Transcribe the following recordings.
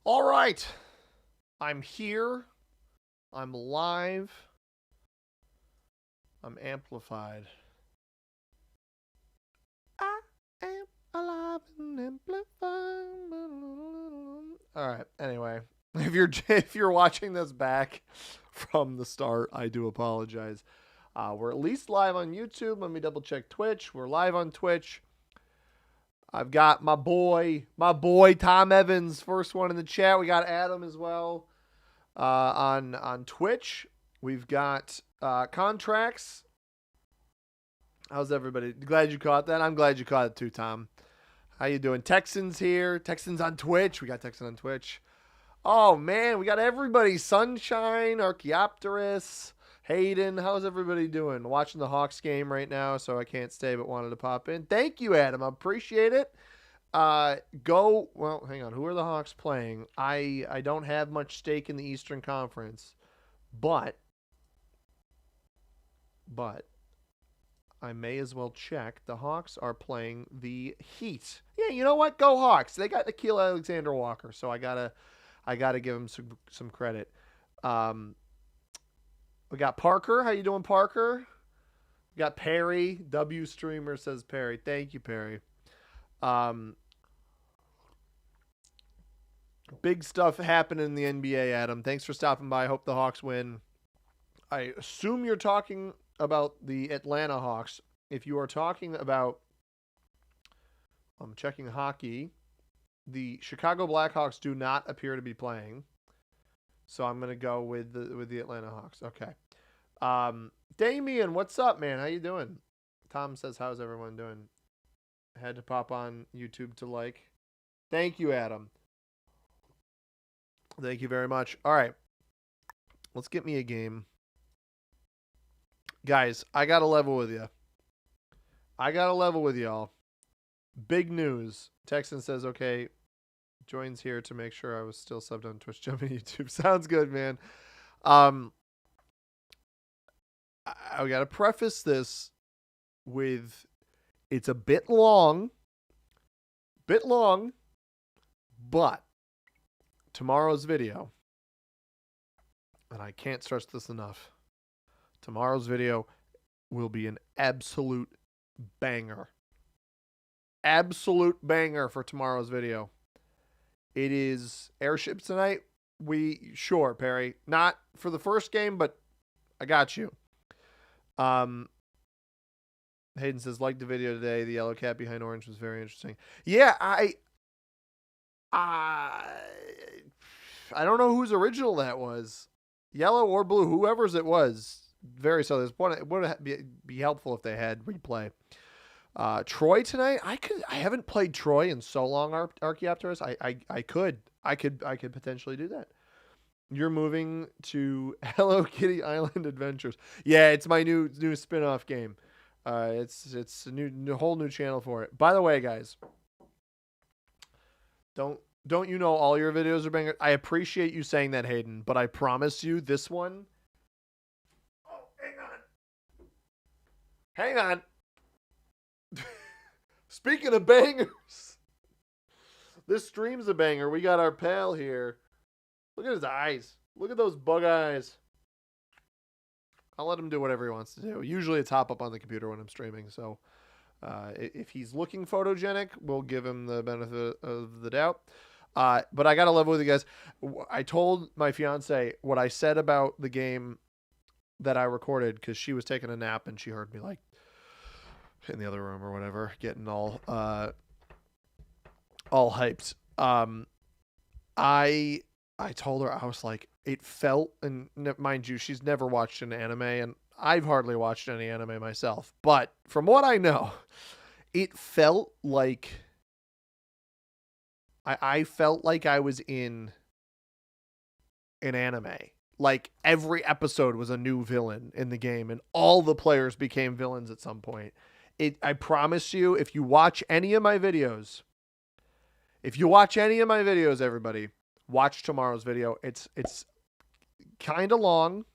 All right. I'm here. I'm live. I'm amplified. I am alive and amplified. All right. Anyway, if you're watching this back from the start, I do apologize. We're at least live on YouTube. Let me double check Twitch. We're live on Twitch. I've got my boy Tom Evans, first one in the chat. We got Adam as well on Twitch. We've got contracts. How's everybody? Glad you caught that. I'm glad you caught it too, Tom. How you doing? Texans here. Texans on Twitch. We got Texans on Twitch. Oh man, we got everybody. Sunshine, Archaeopteris, Hayden. How's everybody doing? Watching the Hawks game right now, so I can't stay but wanted to pop in. Thank you, Adam. I appreciate it. Well, hang on. Who are the Hawks playing? I don't have much stake in the Eastern Conference, but I may as well check. The Hawks are playing the Heat. Yeah, you know what? Go Hawks. They got Nickeil Alexander-Walker, so I gotta give him some credit. We got Parker. How you doing, Parker? We got Perry. W Streamer says Perry. Thank you, Perry. Big stuff happening in the NBA, Adam. Thanks for stopping by. Hope the Hawks win. I assume you're talking about the Atlanta Hawks. If you are talking about, I'm checking hockey, the Chicago Blackhawks do not appear to be playing. So I'm going to go with the Atlanta Hawks. Okay. Damien, what's up, man? How you doing? Tom says, how's everyone doing? Had to pop on YouTube to like. Thank you, Adam. Thank you very much. All right. Let's get me a game. Guys, I got to level with you. I got to level with y'all. Big news. Texan says, okay, joins here to make sure I was still subbed on Twitch, jumping YouTube. Sounds good, man. I got to preface this with it's a bit long, but tomorrow's video, and I can't stress this enough, tomorrow's video will be an absolute banger. Absolute banger for tomorrow's video. It is airships tonight. Sure, Perry. Not for the first game, but I got you. Hayden says, like the video today, the yellow cat behind orange was very interesting. Yeah, I don't know whose original that was. Yellow or blue, whoever's it was. Very so. There's one. It would be helpful if they had replay. Troy tonight. I haven't played Troy in so long. Archaeopteris. I could potentially do that. You're moving to Hello Kitty Island Adventures. Yeah, it's my new spin-off game. It's a whole new channel for it. By the way, guys, don't you know all your videos are bangers? I appreciate you saying that, Hayden, but I promise you this one. Oh, hang on. Speaking of bangers, this stream's a banger. We got our pal here. Look at his eyes. Look at those bug eyes. I'll let him do whatever he wants to do. Usually it's hop up on the computer when I'm streaming. So if he's looking photogenic, we'll give him the benefit of the doubt. But I got to level with you guys. I told my fiance what I said about the game that I recorded because she was taking a nap and she heard me like in the other room or whatever, getting all hyped. I told her, I was like, it felt, and mind you, she's never watched an anime, and I've hardly watched any anime myself. But from what I know, it felt like I felt like I was in an anime. Like every episode was a new villain in the game, and all the players became villains at some point. I promise you, if you watch any of my videos, everybody, watch tomorrow's video. It's kind of long.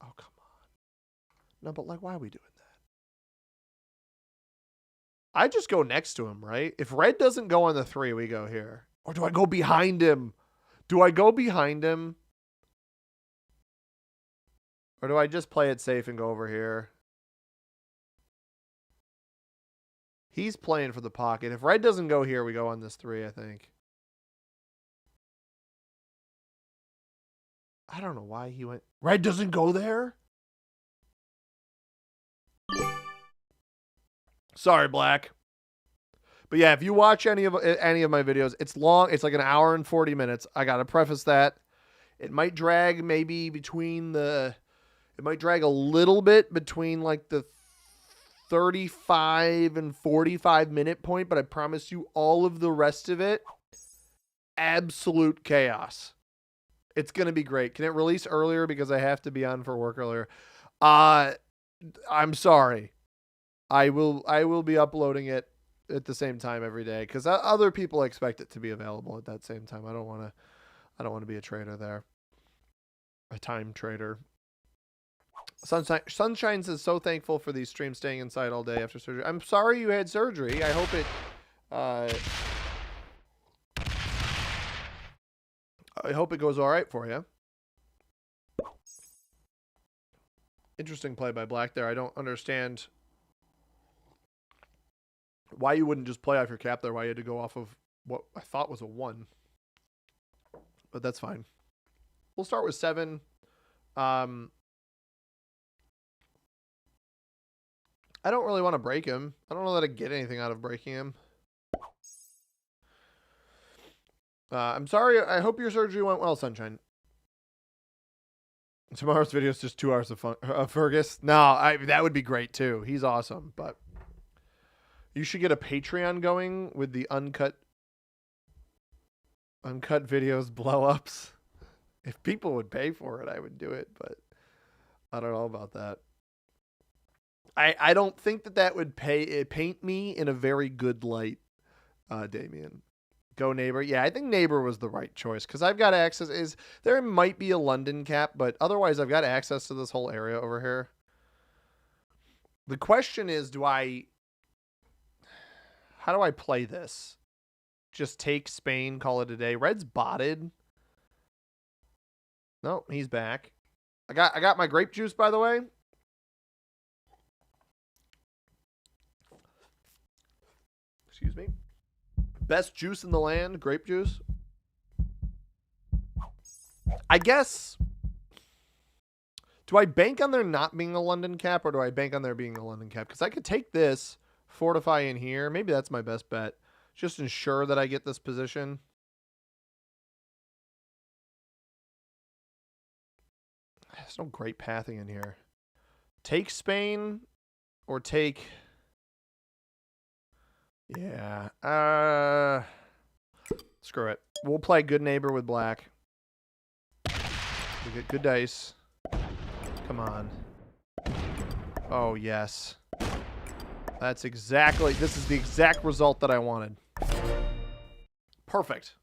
Oh, come on. No, but like, why are we doing that? I just go next to him, right? If Red doesn't go on the 3, we go here. Or do I go behind him? Do I go behind him? Or do I just play it safe and go over here? He's playing for the pocket. If red doesn't go here, we go on this 3, I think. I don't know why he went. Red doesn't go there? Sorry, black. But yeah, if you watch any of my videos, it's long. It's like an hour and 40 minutes. I got to preface that. It might drag maybe between the... It might drag a little bit between like the 35 and 45 minute point, but I promise you all of the rest of it, absolute chaos. It's going to be great. Can it release earlier because I have to be on for work earlier? I'm sorry. I will be uploading it at the same time every day because other people expect it to be available at that same time. I don't want to be a traitor there. A time traitor. Sunshine says, so thankful for these streams staying inside all day after surgery. I'm sorry you had surgery. I hope it goes all right for you. Interesting play by Black there. I don't understand why you wouldn't just play off your cap there, why you had to go off of what I thought was a 1. But that's fine. We'll start with 7. I don't really want to break him. I don't know that I get anything out of breaking him. I'm sorry. I hope your surgery went well, Sunshine. Tomorrow's video is just 2 hours of fun. Fergus? No, that would be great too. He's awesome, but you should get a Patreon going with the uncut videos blow-ups. If people would pay for it, I would do it, but I don't know about that. I don't think that would paint me in a very good light, Damien. Go Neighbor. Yeah, I think Neighbor was the right choice because I've got access. There might be a London cap, but otherwise I've got access to this whole area over here. The question is, how do I play this? Just take Spain, call it a day. Red's botted. No, he's back. I got my grape juice, by the way. Excuse me. Best juice in the land, grape juice. I guess. Do I bank on there not being a London cap or do I bank on there being a London cap? Because I could take this, fortify in here. Maybe that's my best bet. Just ensure that I get this position. There's no great pathing in here. Take Spain or take... Yeah. Screw it. We'll play Good Neighbor with Black. We get good dice. Come on. Oh, yes. This is the exact result that I wanted. Perfect.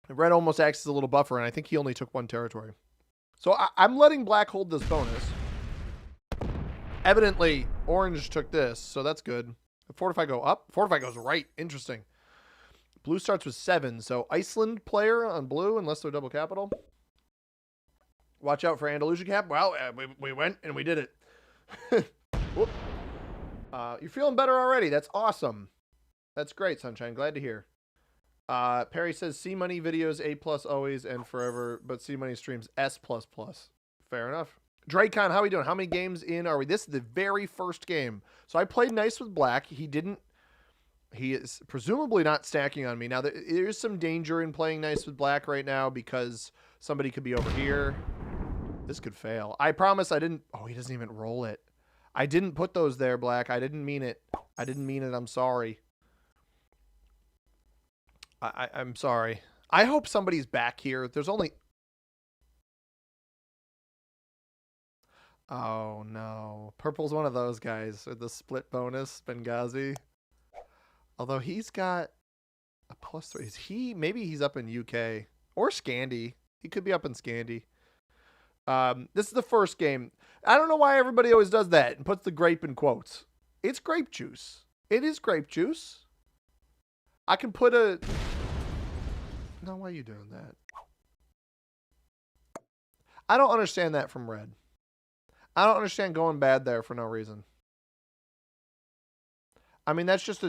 Red almost acts as a little buffer, and I think he only took 1 territory. So I'm letting Black hold this bonus. Evidently, Orange took this, so that's good. Fortify go up. Fortify goes right. Interesting. Blue starts with 7, so Iceland player on blue, unless they're double capital. Watch out for Andalusia cap. Well, we went and we did it. You're feeling better already. That's awesome. That's great, Sunshine. Glad to hear. Perry says, C Money videos A+ always and forever, but C Money streams S++. Fair enough. Dracon, how are we doing? How many games in are we? This is the very first game. So I played nice with Black. He is presumably not stacking on me. Now, there is some danger in playing nice with Black right now because somebody could be over here. This could fail. I promise I didn't... Oh, he doesn't even roll it. I didn't put those there, Black. I didn't mean it. I didn't mean it. I'm sorry. I'm sorry. I hope somebody's back here. There's only... Oh, no. Purple's one of those guys with the split bonus, Benghazi. Although he's got a +3. Is he? Maybe he's up in UK. Or Scandi. He could be up in Scandi. This is the first game. I don't know why everybody always does that and puts the grape in quotes. It's grape juice. It is grape juice. I can put a... No, why are you doing that? I don't understand that from red. I don't understand going bad there for no reason. I mean, that's just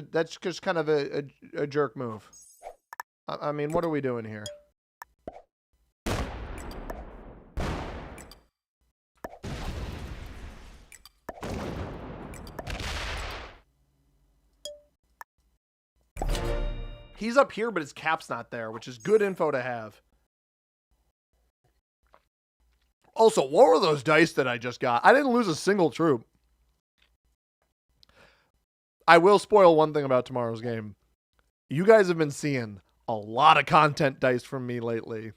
kind of a jerk move. I mean, what are we doing here? He's up here, but his cap's not there, which is good info to have. Also, what were those dice that I just got? I didn't lose a single troop. I will spoil one thing about tomorrow's game. You guys have been seeing a lot of content dice from me lately.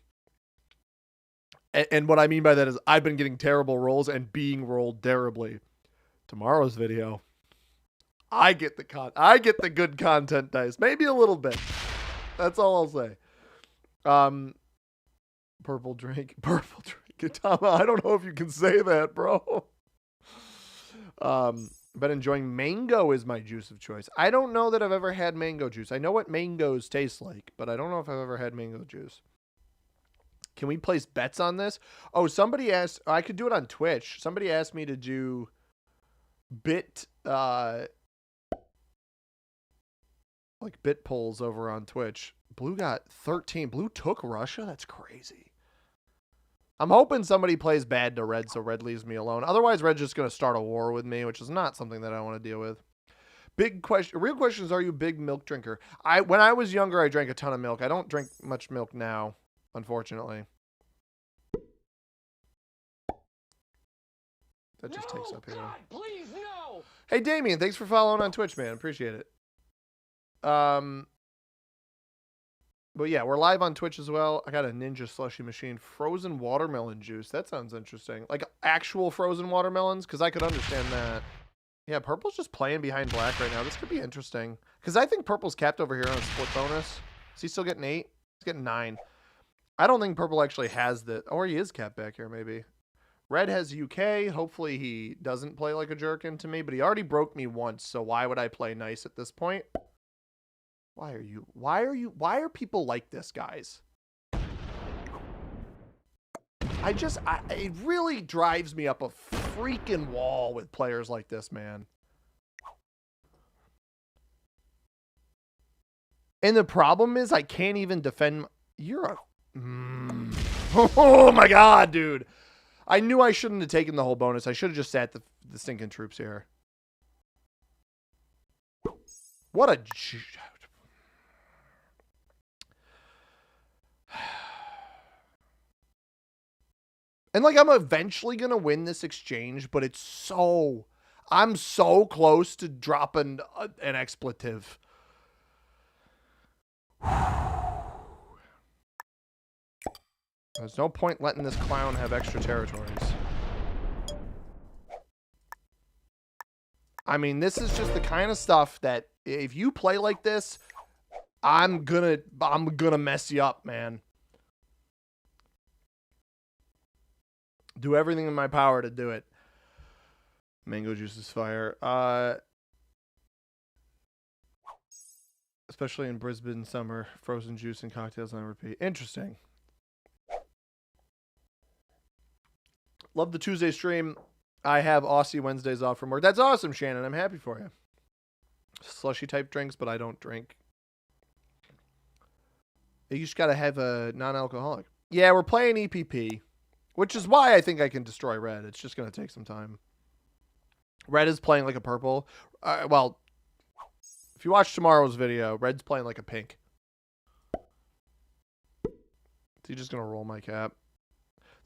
And what I mean by that is I've been getting terrible rolls and being rolled terribly. Tomorrow's video, I get the good content dice. Maybe a little bit. That's all I'll say. Purple drink. Tama, I don't know if you can say that, bro. But enjoying mango is my juice of choice. I don't know that I've ever had mango juice. I know what mangoes taste like, but I don't know if I've ever had mango juice. Can we place bets on this? Oh, somebody asked, I could do it on Twitch. Somebody asked me to do bit polls over on Twitch. Blue got 13. Blue took Russia? That's crazy. I'm hoping somebody plays bad to red so red leaves me alone. Otherwise, red's just going to start a war with me, which is not something that I want to deal with. Big question. Real question is, are you a big milk drinker? When I was younger, I drank a ton of milk. I don't drink much milk now, unfortunately. That just takes up here. God, please, no! Hey, Damien, thanks for following on Twitch, man. Appreciate it. But yeah, we're live on Twitch as well. I got a Ninja Slushy Machine. Frozen watermelon juice. That sounds interesting. Like actual frozen watermelons, because I could understand that. Yeah, purple's just playing behind black right now. This could be interesting. Because I think purple's capped over here on a split bonus. Is he still getting 8? He's getting 9. I don't think purple actually has the... Or he is capped back here, maybe. Red has UK. Hopefully he doesn't play like a jerk into me. But he already broke me once, so why would I play nice at this point? Why are people like this, guys? It really drives me up a freaking wall with players like this, man. And the problem is I can't even defend. You're a... Oh my God, dude. I knew I shouldn't have taken the whole bonus. I should have just sat the stinking troops here. What a... And like, I'm eventually going to win this exchange, but I'm so close to dropping an expletive. There's no point letting this clown have extra territories. I mean, this is just the kind of stuff that if you play like this, I'm gonna mess you up, man. Do everything in my power to do it. Mango juice is fire. Especially in Brisbane summer. Frozen juice and cocktails on repeat. Interesting. Love the Tuesday stream. I have Aussie Wednesdays off from work. That's awesome, Shannon. I'm happy for you. Slushy type drinks, but I don't drink. You just got to have a non-alcoholic. Yeah, we're playing EPP. Which is why I think I can destroy red. It's just going to take some time. Red is playing like a purple. Well, if you watch tomorrow's video, red's playing like a pink. So you're just going to roll my cap.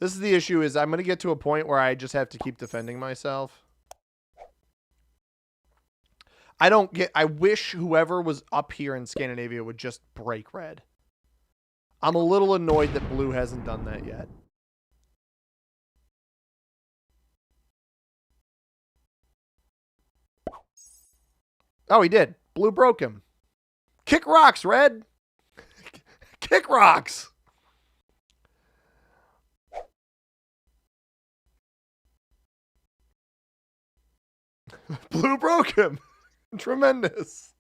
This is the issue, is I'm going to get to a point where I just have to keep defending myself. I wish whoever was up here in Scandinavia would just break red. I'm a little annoyed that blue hasn't done that yet. Oh, he did. Blue broke him. Kick rocks, red. Kick rocks. Blue broke him. Tremendous.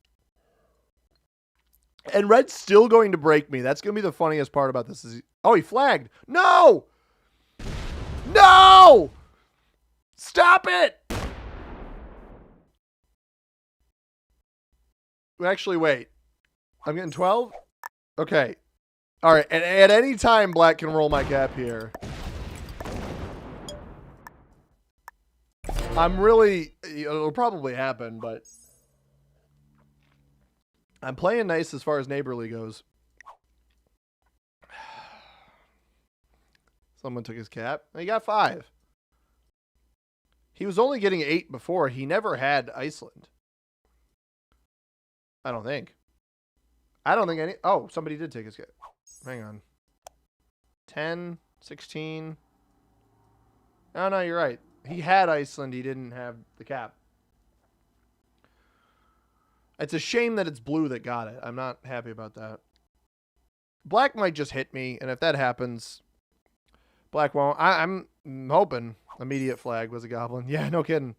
And red's still going to break me. That's going to be the funniest part about this. Oh, he flagged. No! No! Stop it! Actually, wait. I'm getting 12? Okay. All right. At any time, black can roll my cap here. I'm really... It'll probably happen, but... I'm playing nice as far as neighborly goes. Someone took his cap. He got 5. He was only getting 8 before. He never had Iceland. I don't think. I don't think any... Oh, somebody did take his cap. Hang on. 10, 16. Oh, no, you're right. He had Iceland. He didn't have the cap. It's a shame that it's blue that got it. I'm not happy about that. Black might just hit me, and if that happens, black won't. I'm hoping immediate flag was a goblin. Yeah, no kidding.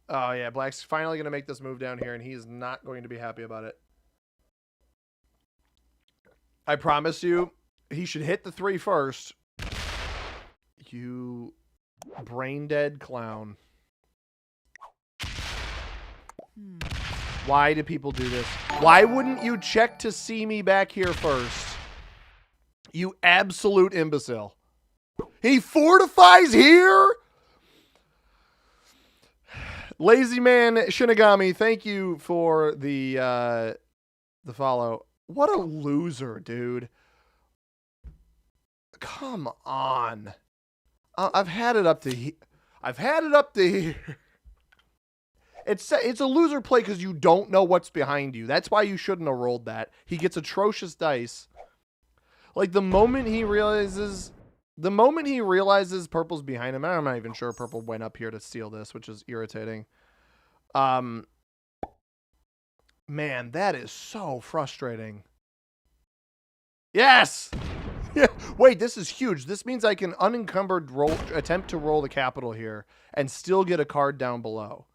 Oh, yeah, black's finally going to make this move down here, and he's not going to be happy about it. I promise you, he should hit the 3 first. You brain-dead clown. Why do people do this? Why wouldn't you check to see me back here first? You absolute imbecile. He fortifies here? Lazy man Shinigami, thank you for the follow. What a loser, dude. Come on. I've had it up to here. I've had it up to here. It's a loser play because you don't know what's behind you. That's why you shouldn't have rolled that. He gets atrocious dice. Like the moment he realizes purple's behind him, I'm not even sure purple went up here to steal this, which is irritating. Man, that is so frustrating. Yes! Wait, this is huge. This means I can unencumbered attempt to roll the capital here and still get a card down below.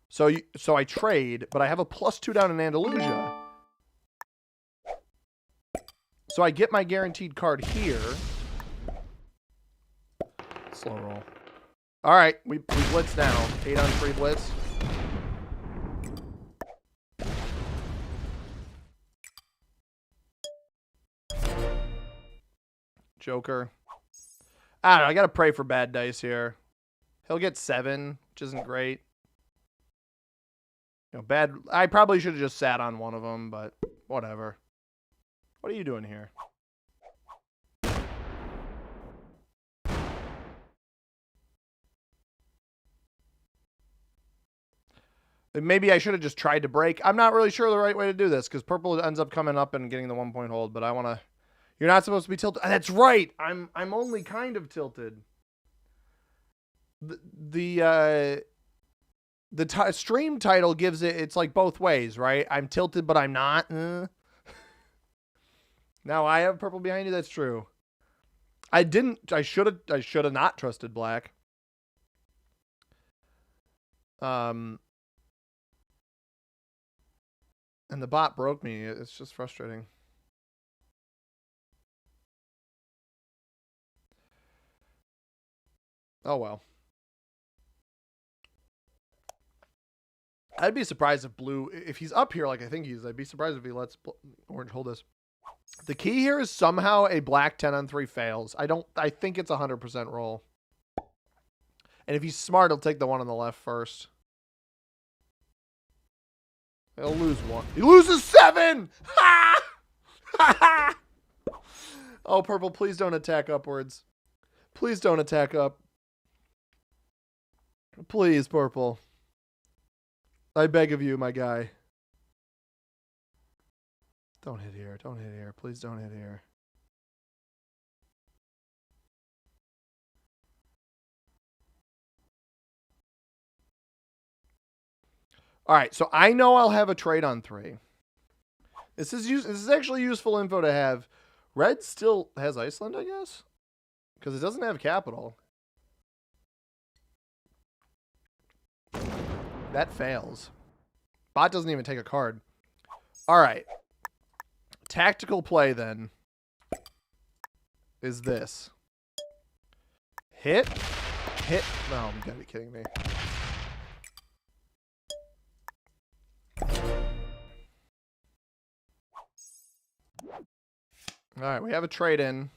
So I trade, but I have a +2 down in Andalusia. So I get my guaranteed card here. Slow roll. All right, we blitz now. 8 on 3 blitz. Joker. I don't know. I got to pray for bad dice here. He'll get 7, which isn't great. You know, bad. I probably should have just sat on one of them, but whatever. What are you doing here? Maybe I should have just tried to break. I'm not really sure the right way to do this because purple ends up coming up and getting the 1-point hold, but I want to... You're not supposed to be tilted. That's right. I'm only kind of tilted. The stream title gives it's like both ways, right? I'm tilted, but I'm not. Now I have purple behind you. That's true. I should have not trusted black. And the bot broke me. It's just frustrating. Oh, well. I'd be surprised if blue, if he's up here like I think he is, I'd be surprised if he lets orange hold this. The key here is somehow a black 10 on 3 fails. I think it's 100% roll. And if he's smart, he'll take the one on the left first. He'll lose 1. He loses 7! Ha! Ha! Oh, purple, please don't attack upwards. Please don't attack up. Please, purple. I beg of you, my guy. Don't hit here. Don't hit here. Please don't hit here. All right, so I know I'll have a trade on 3. This is actually useful info to have. Red still has Iceland, I guess, because it doesn't have capital. That fails. Bot doesn't even take a card. All right. Tactical play then is this. Hit. Hit. No, you gotta be kidding me. All right, we have a trade-in.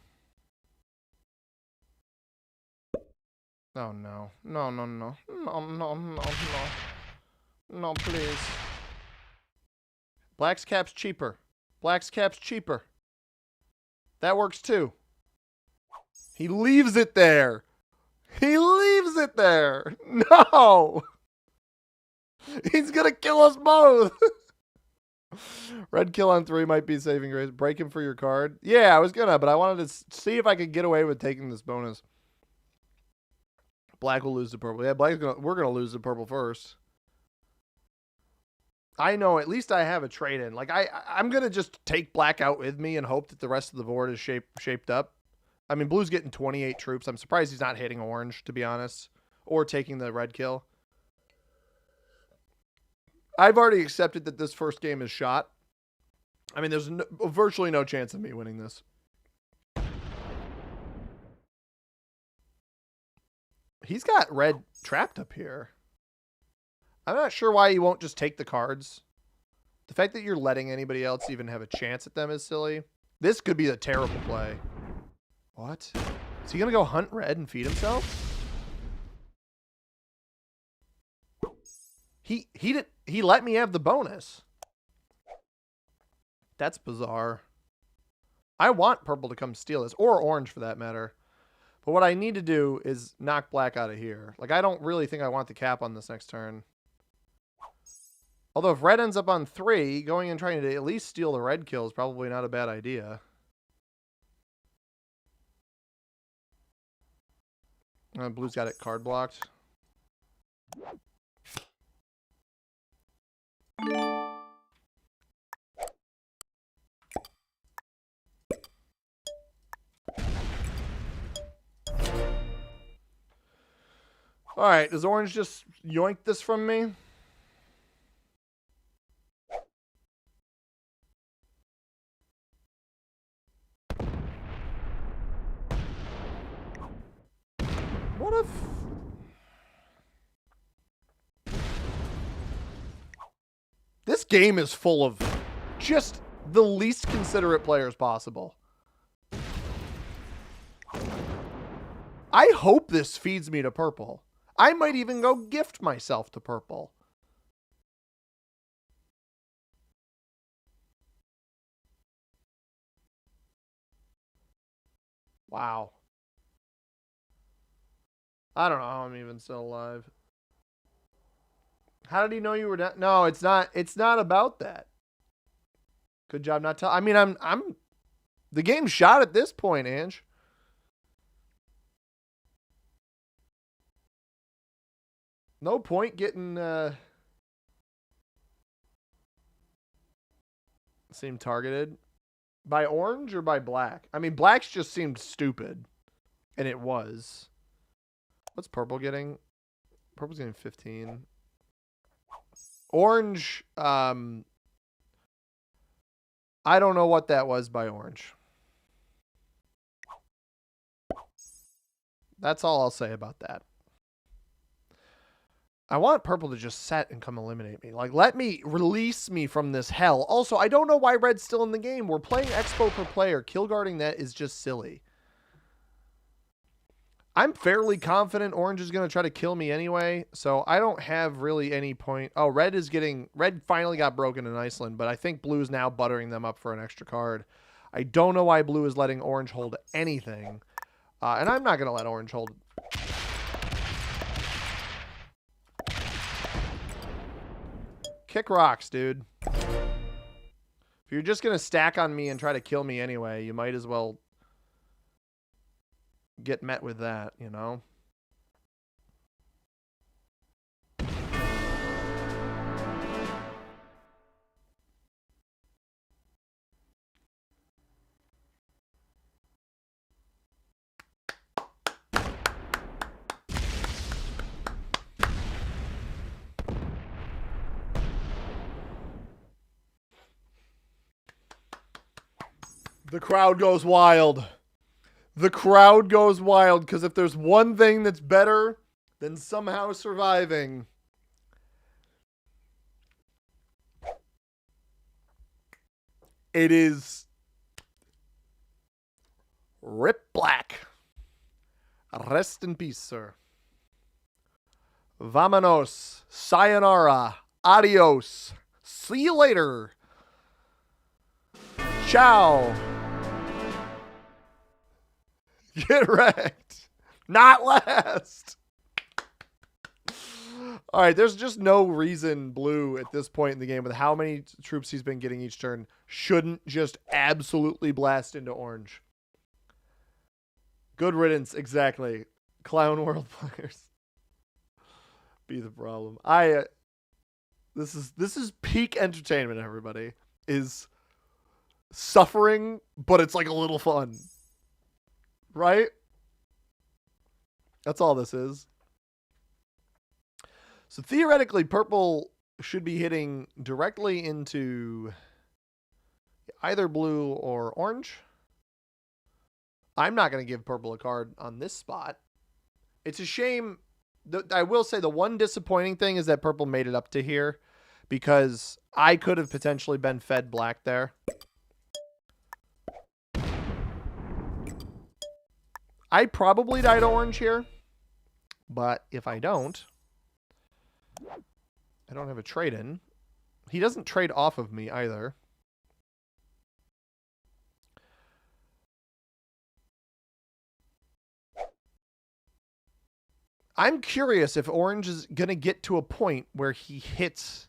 Oh, no. No, no, no. No, no, no, no. No, please. Black's cap's cheaper. Black's cap's cheaper. That works too. He leaves it there. He leaves it there. No. He's going to kill us both. Red kill on 3 might be saving grace. Break him for your card. Yeah, I was going to, but I wanted to see if I could get away with taking this bonus. Black will lose the purple. Yeah, we're going to lose the purple first. I know, at least I have a trade-in. Like, I'm going to just take black out with me and hope that the rest of the board is shaped up. I mean, blue's getting 28 troops. I'm surprised he's not hitting orange, to be honest, or taking the red kill. I've already accepted that this first game is shot. I mean, there's virtually no chance of me winning this. He's got red trapped up here. I'm not sure why he won't just take the cards. The fact that you're letting anybody else even have a chance at them is silly. This could be a terrible play. What? Is he going to go hunt red and feed himself? He let me have the bonus. That's bizarre. I want purple to come steal this, or orange for that matter. But what I need to do is knock black out of here. Like, I don't really think I want the cap on this next turn. Although if red ends up on 3, going and trying to at least steal the red kill is probably not a bad idea. Blue's got it card blocked. All right, does orange just yoink this from me? What if... This game is full of just the least considerate players possible. I hope this feeds me to purple. I might even go gift myself to purple. Wow. I don't know how I'm even still alive. How did he know you were down? No, it's not about that. Good job not telling. I mean, I'm the game's shot at this point, Ange. No point getting seemed targeted by orange or by black. I mean, black's just seemed stupid, and it was. What's purple getting? Purple's getting 15. Orange, I don't know what that was by orange. That's all I'll say about that. I want purple to just set and come eliminate me. Like, release me from this hell. Also, I don't know why red's still in the game. We're playing expo per player. Kill guarding that is just silly. I'm fairly confident orange is going to try to kill me anyway, so I don't have really any point. Oh, red finally got broken in Iceland, but I think blue's now buttering them up for an extra card. I don't know why blue is letting orange hold anything, and I'm not going to let orange hold. Kick rocks, dude. If you're just going to stack on me and try to kill me anyway, you might as well get met with that, you know? The crowd goes wild. The crowd goes wild because if there's one thing that's better than somehow surviving, it is Rip Black. Rest in peace, sir. Vamonos. Sayonara. Adios. See you later. Ciao. Get wrecked. Not last. All right, there's just no reason Blue at this point in the game, with how many troops he's been getting each turn, shouldn't just absolutely blast into orange. Good riddance, exactly. Clown World players be the problem. This is peak entertainment, everybody. Is suffering, but it's like a little fun. Right? That's all this is. So theoretically, purple should be hitting directly into either blue or orange. I'm not going to give purple a card on this spot. It's a shame. I will say the one disappointing thing is that purple made it up to here, because I could have potentially been fed black there. I probably died orange here, but if I don't have a trade in. He doesn't trade off of me either. I'm curious if orange is going to get to a point where he hits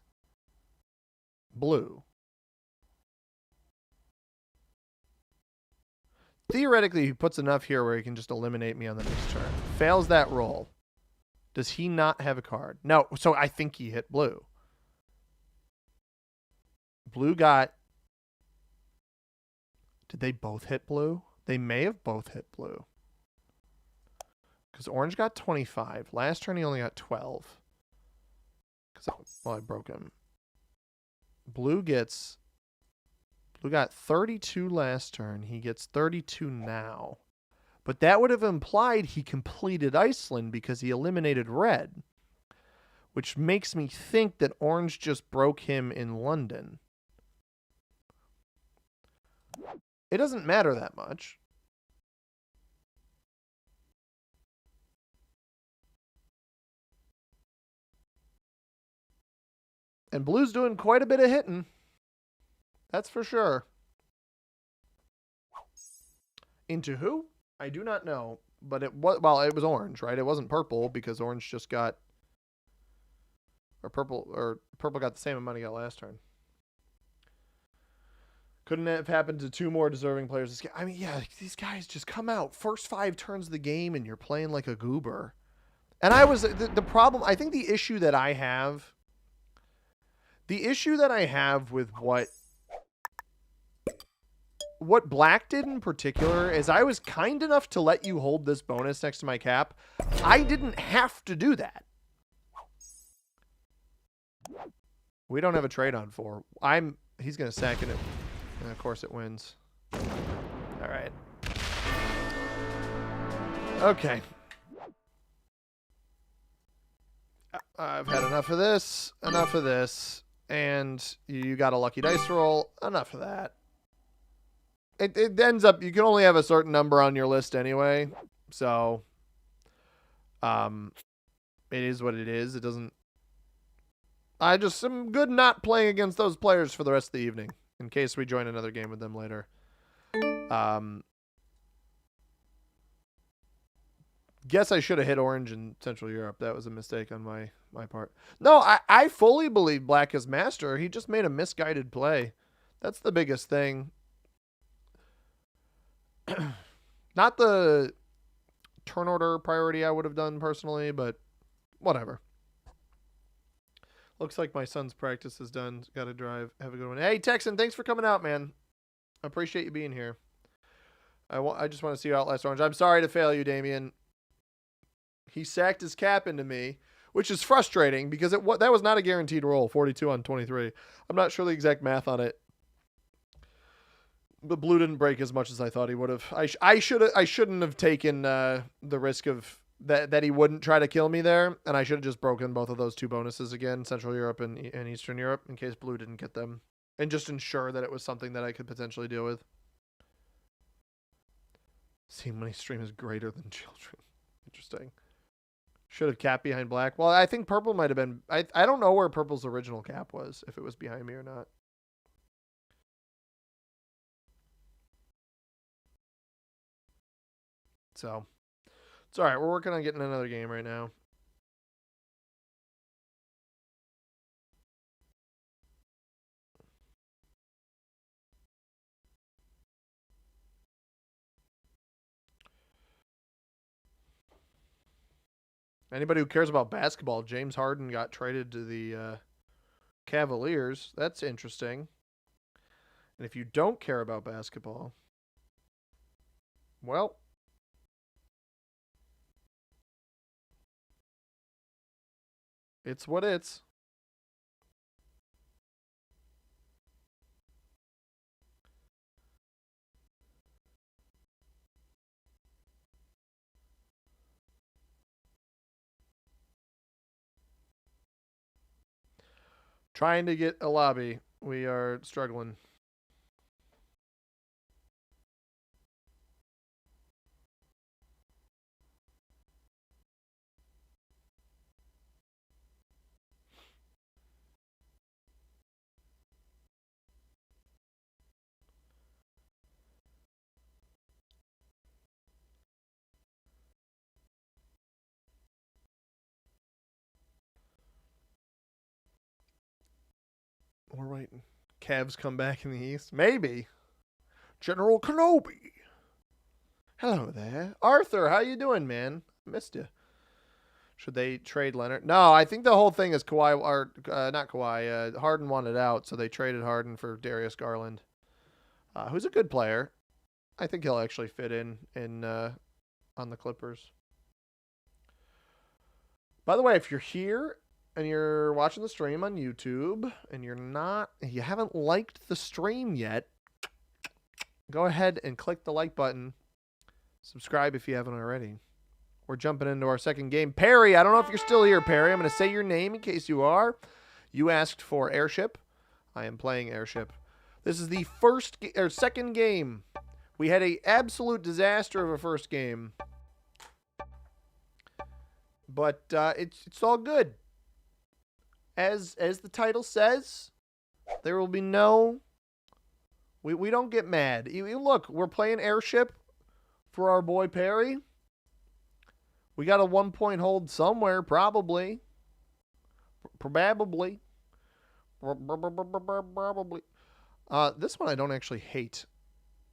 blue. Theoretically, he puts enough here where he can just eliminate me on the next turn. Fails that roll. Does he not have a card? No, so I think he hit blue. Blue got... Did they both hit blue? They may have both hit blue. Because orange got 25. Last turn he only got 12. Well, I broke him. Blue got 32 last turn. He gets 32 now. But that would have implied he completed Iceland because he eliminated red. Which makes me think that orange just broke him in London. It doesn't matter that much. And blue's doing quite a bit of hitting. That's for sure. Into who? I do not know. But it was, well, it was orange, right? It wasn't purple because orange just got... Or purple got the same amount he got last turn. Couldn't have happened to two more deserving players. I mean, yeah, these guys just come out. First 5 turns of the game and you're playing like a goober. And I was... The problem... I think the issue that I have... The issue that I have with what black did in particular is I was kind enough to let you hold this bonus next to my cap. I didn't have to do that. We don't have a trade on 4. He's going to sack it. And of course it wins. All right. Okay. I've had enough of this. Enough of this. And you got a lucky dice roll. Enough of that. It ends up, you can only have a certain number on your list anyway. So, it is what it is. It doesn't... I just am good not playing against those players for the rest of the evening, in case we join another game with them later. Guess I should have hit orange in Central Europe. That was a mistake on my part. No, I fully believe black is master. He just made a misguided play. That's the biggest thing. Not the turn order priority I would have done personally, but whatever. Looks like my son's practice is done. Got to drive. Have a good one. Hey, Texan, thanks for coming out, man. I appreciate you being here. I just want to see you outlast orange. I'm sorry to fail you, Damien. He sacked his cap into me, which is frustrating because that was not a guaranteed roll, 42 on 23. I'm not sure the exact math on it. But blue didn't break as much as I thought he would have. I shouldn't have taken the risk of that he wouldn't try to kill me there, and I should have just broken both of those 2 bonuses again, Central Europe and Eastern Europe, in case blue didn't get them, and just ensure that it was something that I could potentially deal with. Seeing money stream is greater than children. Interesting. Should have cap behind black. Well, I think purple might have been. I don't know where purple's original cap was, if it was behind me or not. So, it's all right. We're working on getting another game right now. Anybody who cares about basketball, James Harden got traded to the Cavaliers. That's interesting. And if you don't care about basketball, well, it's what it's. Trying to get a lobby. We are struggling. We're waiting. Cavs come back in the East? Maybe. General Kenobi. Hello there. Arthur, how you doing, man? Missed you. Should they trade Leonard? No, I think the whole thing is Kawhi, or not Kawhi. Harden wanted out, so they traded Harden for Darius Garland, who's a good player. I think he'll actually fit in on the Clippers. By the way, if you're here and you're watching the stream on YouTube and you haven't liked the stream yet, go ahead and click the like button. Subscribe if you haven't already. We're jumping into our second game. Perry, I don't know if you're still here, Perry. I'm going to say your name in case you are. You asked for Airship. I am playing Airship. This is the second game. We had an absolute disaster of a first game. But it's all good. As the title says, there will be no... We don't get mad. Look, we're playing Airship for our boy Perry. We got a 1-point hold somewhere, probably. Probably. This one I don't actually hate.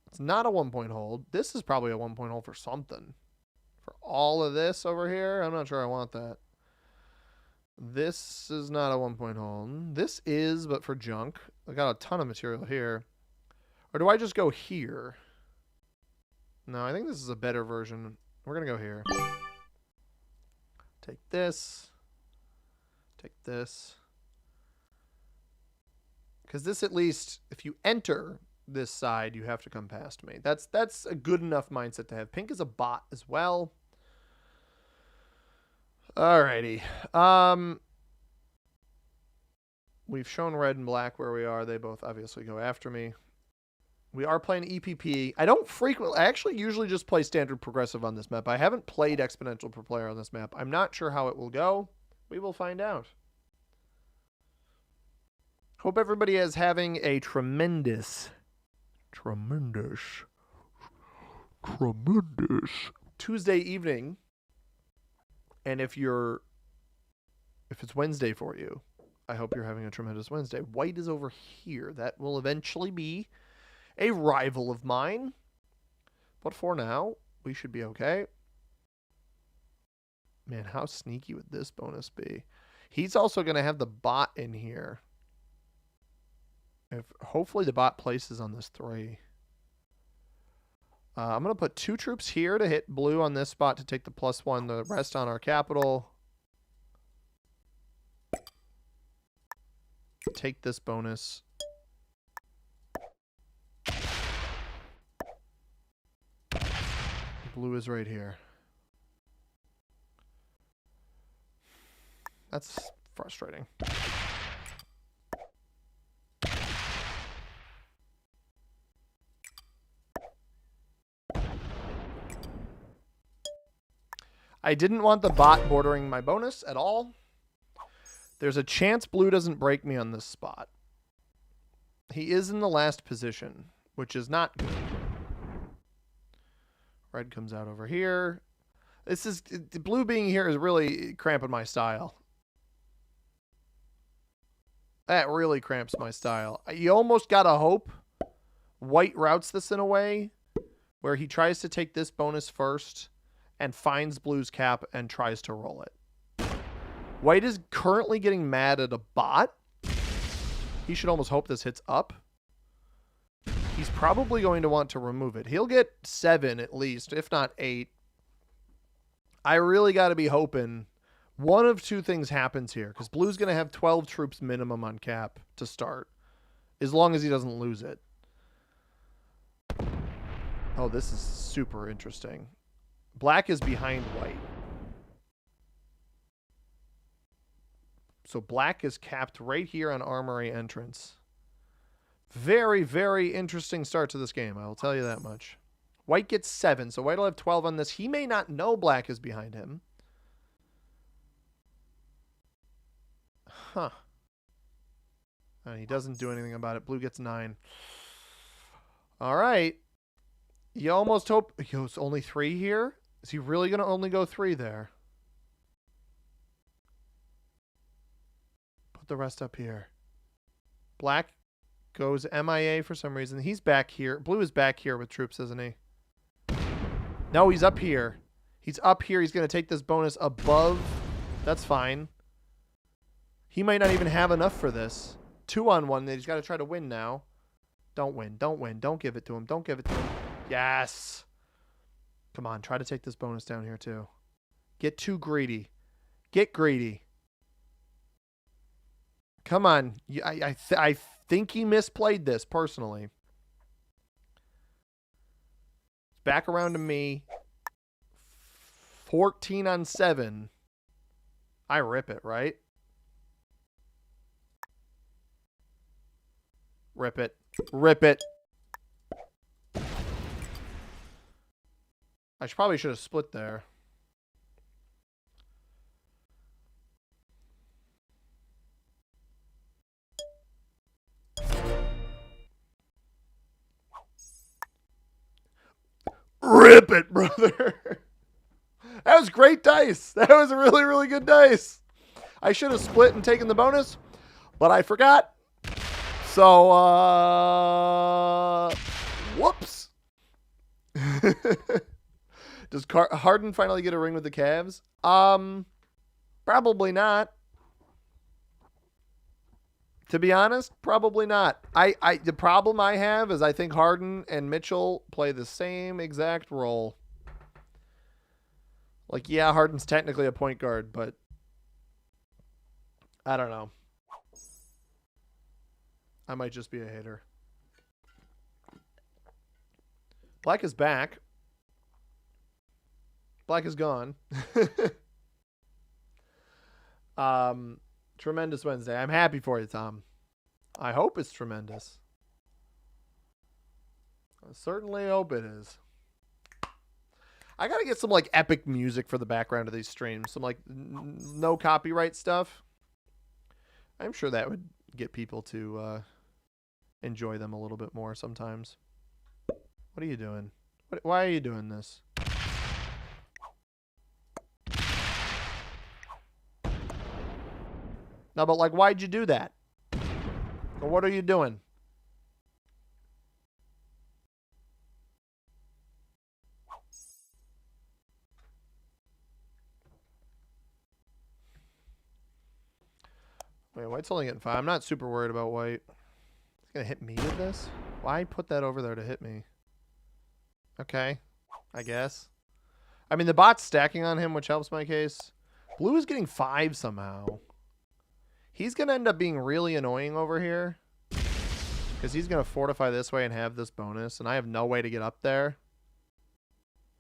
It's not a 1-point hold. This is probably a 1-point hold for something. For all of this over here, I'm not sure I want that. This is not a 1-point hold. This is, but for junk. I got a ton of material here. Or do I just go here? No, I think this is a better version. We're going to go here. Take this. Take this. Because this, at least, if you enter this side, you have to come past me. That's a good enough mindset to have. Pink is a bot as well. Alrighty. We've shown red and black where we are. They both obviously go after me. We are playing EPP. I actually usually just play standard progressive on this map. I haven't played exponential per player on this map. I'm not sure how it will go. We will find out. Hope everybody is having a tremendous Tuesday evening. And if it's Wednesday for you, I hope you're having a tremendous Wednesday. White is over here. That will eventually be a rival of mine. But for now, we should be okay. Man, how sneaky would this bonus be? He's also going to have the bot in here. Hopefully the bot places on this 3. I'm going to put 2 troops here to hit blue on this spot to take the +1, the rest on our capital. Take this bonus. Blue is right here. That's frustrating. I didn't want the bot bordering my bonus at all. There's a chance blue doesn't break me on this spot. He is in the last position, which is not good. Red comes out over here. This is blue being here is really cramping my style. That really cramps my style. You almost gotta hope white routes this in a way where he tries to take this bonus first and finds blue's cap and tries to roll it. White is currently getting mad at a bot. He should almost hope this hits up. He's probably going to want to remove it. He'll get 7 at least, if not 8. I really got to be hoping one of two things happens here, because blue's going to have 12 troops minimum on cap to start, as long as he doesn't lose it. Oh, this is super interesting. Black is behind white. So black is capped right here on armory entrance. Very, very interesting start to this game. I will tell you that much. White gets 7, so white will have 12 on this. He may not know black is behind him. Huh. And he doesn't do anything about it. Blue gets 9. All right. You almost hope... It's only 3 here? Is he really going to only go 3 there? Put the rest up here. Black goes MIA for some reason. He's back here. Blue is back here with troops, isn't he? No, he's up here. He's up here. He's going to take this bonus above. That's fine. He might not even have enough for this. 2-on-1. He's got to try to win now. Don't win. Don't win. Don't give it to him. Don't give it to him. Yes. Come on. Try to take this bonus down here, too. Get too greedy. Get greedy. Come on. I think he misplayed this, personally. Back around to me. 14-on-7. I rip it, right? Rip it. Rip it. I probably should have split there. Rip it, brother. That was great dice. That was a really, really good dice. I should have split and taken the bonus, but I forgot. So, whoops. Does Harden finally get a ring with the Cavs? Probably not. To be honest, probably not. The problem I have is I think Harden and Mitchell play the same exact role. Like, yeah, Harden's technically a point guard, but I don't know. I might just be a hater. Black is back. Black is gone. Tremendous Wednesday. I'm happy for you, Tom. I hope it's tremendous. I certainly hope it is. I gotta get some like epic music for the background of these streams. Some like no copyright stuff. I'm sure that would get people to enjoy them a little bit more sometimes. What are you doing? Why are you doing this? No, but like, why'd you do that? Or what are you doing? Wait, white's only getting 5. I'm not super worried about white. It's going to hit me with this? Why put that over there to hit me? Okay, I guess. I mean, the bot's stacking on him, which helps my case. Blue is getting 5 somehow. He's going to end up being really annoying over here. Because he's going to fortify this way and have this bonus. And I have no way to get up there.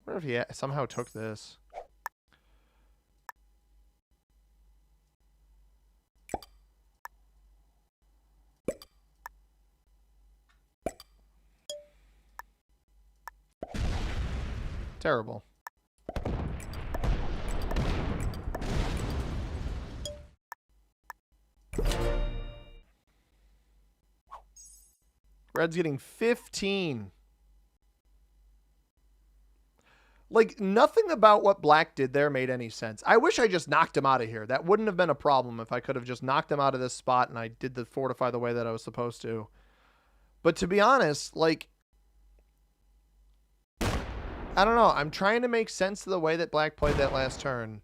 What if he somehow took this? Terrible. Red's getting 15. Like, nothing about what Black did there made any sense. I wish I just knocked him out of here. That wouldn't have been a problem if I could have just knocked him out of this spot and I did the fortify the way that I was supposed to. But to be honest, like, I don't know. I'm trying to make sense of the way that Black played that last turn.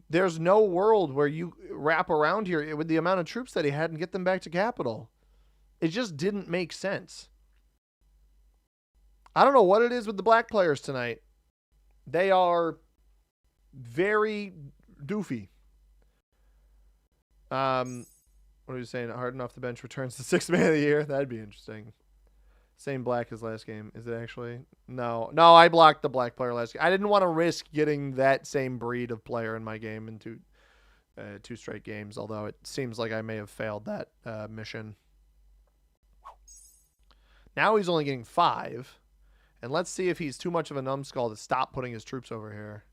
There's no world where you wrap around here with the amount of troops that he had and get them back to capital. It just didn't make sense. I don't know what it is with the Black players tonight. They are very doofy. What are you saying? Harden off the bench returns to 6th man of the year. That'd be interesting. Same Black as last game. Is it actually? No, I blocked the Black player last game. I didn't want to risk getting that same breed of player in my game in two straight games, although it seems like I may have failed that mission. Now he's only getting 5. And let's see if he's too much of a numbskull to stop putting his troops over here.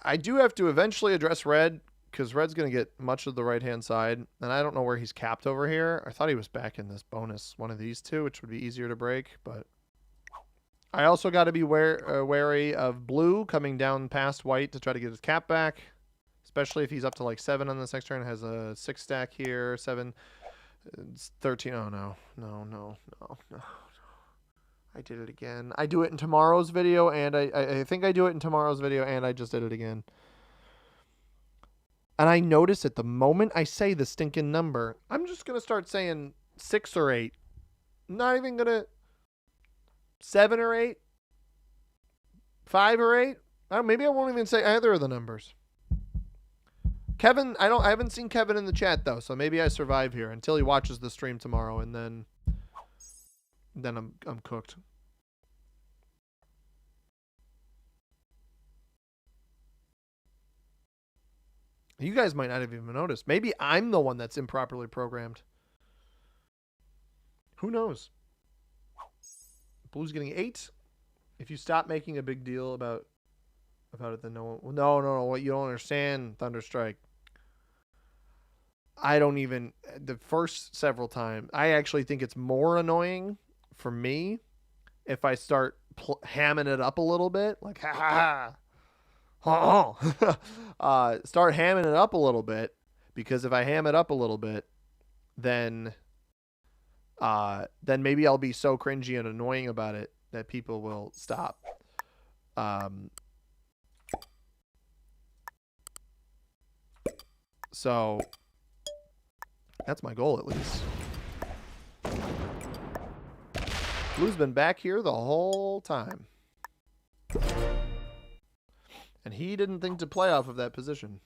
I do have to eventually address Red, because Red's going to get much of the right-hand side. And I don't know where he's capped over here. I thought he was back in this bonus, one of these two, which would be easier to break. But I also got to be wary of Blue coming down past White to try to get his cap back. Especially if he's up to like 7 on this next turn. Has a 6 stack here, 7... It's 13. Oh, no. I did it again. I do it in tomorrow's video, and I think I do it in tomorrow's video, and I just did it again. And I notice at the moment I say the stinking number, I'm just going to start saying 6 or 8. I'm not even going to 7 or 8, 5 or 8. Maybe I won't even say either of the numbers. Kevin, I haven't seen Kevin in the chat though, so maybe I survive here until he watches the stream tomorrow, and then I'm cooked. You guys might not have even noticed. Maybe I'm the one that's improperly programmed. Who knows? Blue's getting 8. If you stop making a big deal about it, then no. What you don't understand, Thunderstrike. I don't even, the first several times, I actually think it's more annoying for me if I start hamming it up a little bit, like ha ha ha. Start hamming it up a little bit, because if I ham it up a little bit, then maybe I'll be so cringy and annoying about it that people will stop. So that's my goal, at least. Blue's been back here the whole time. And he didn't think to play off of that position.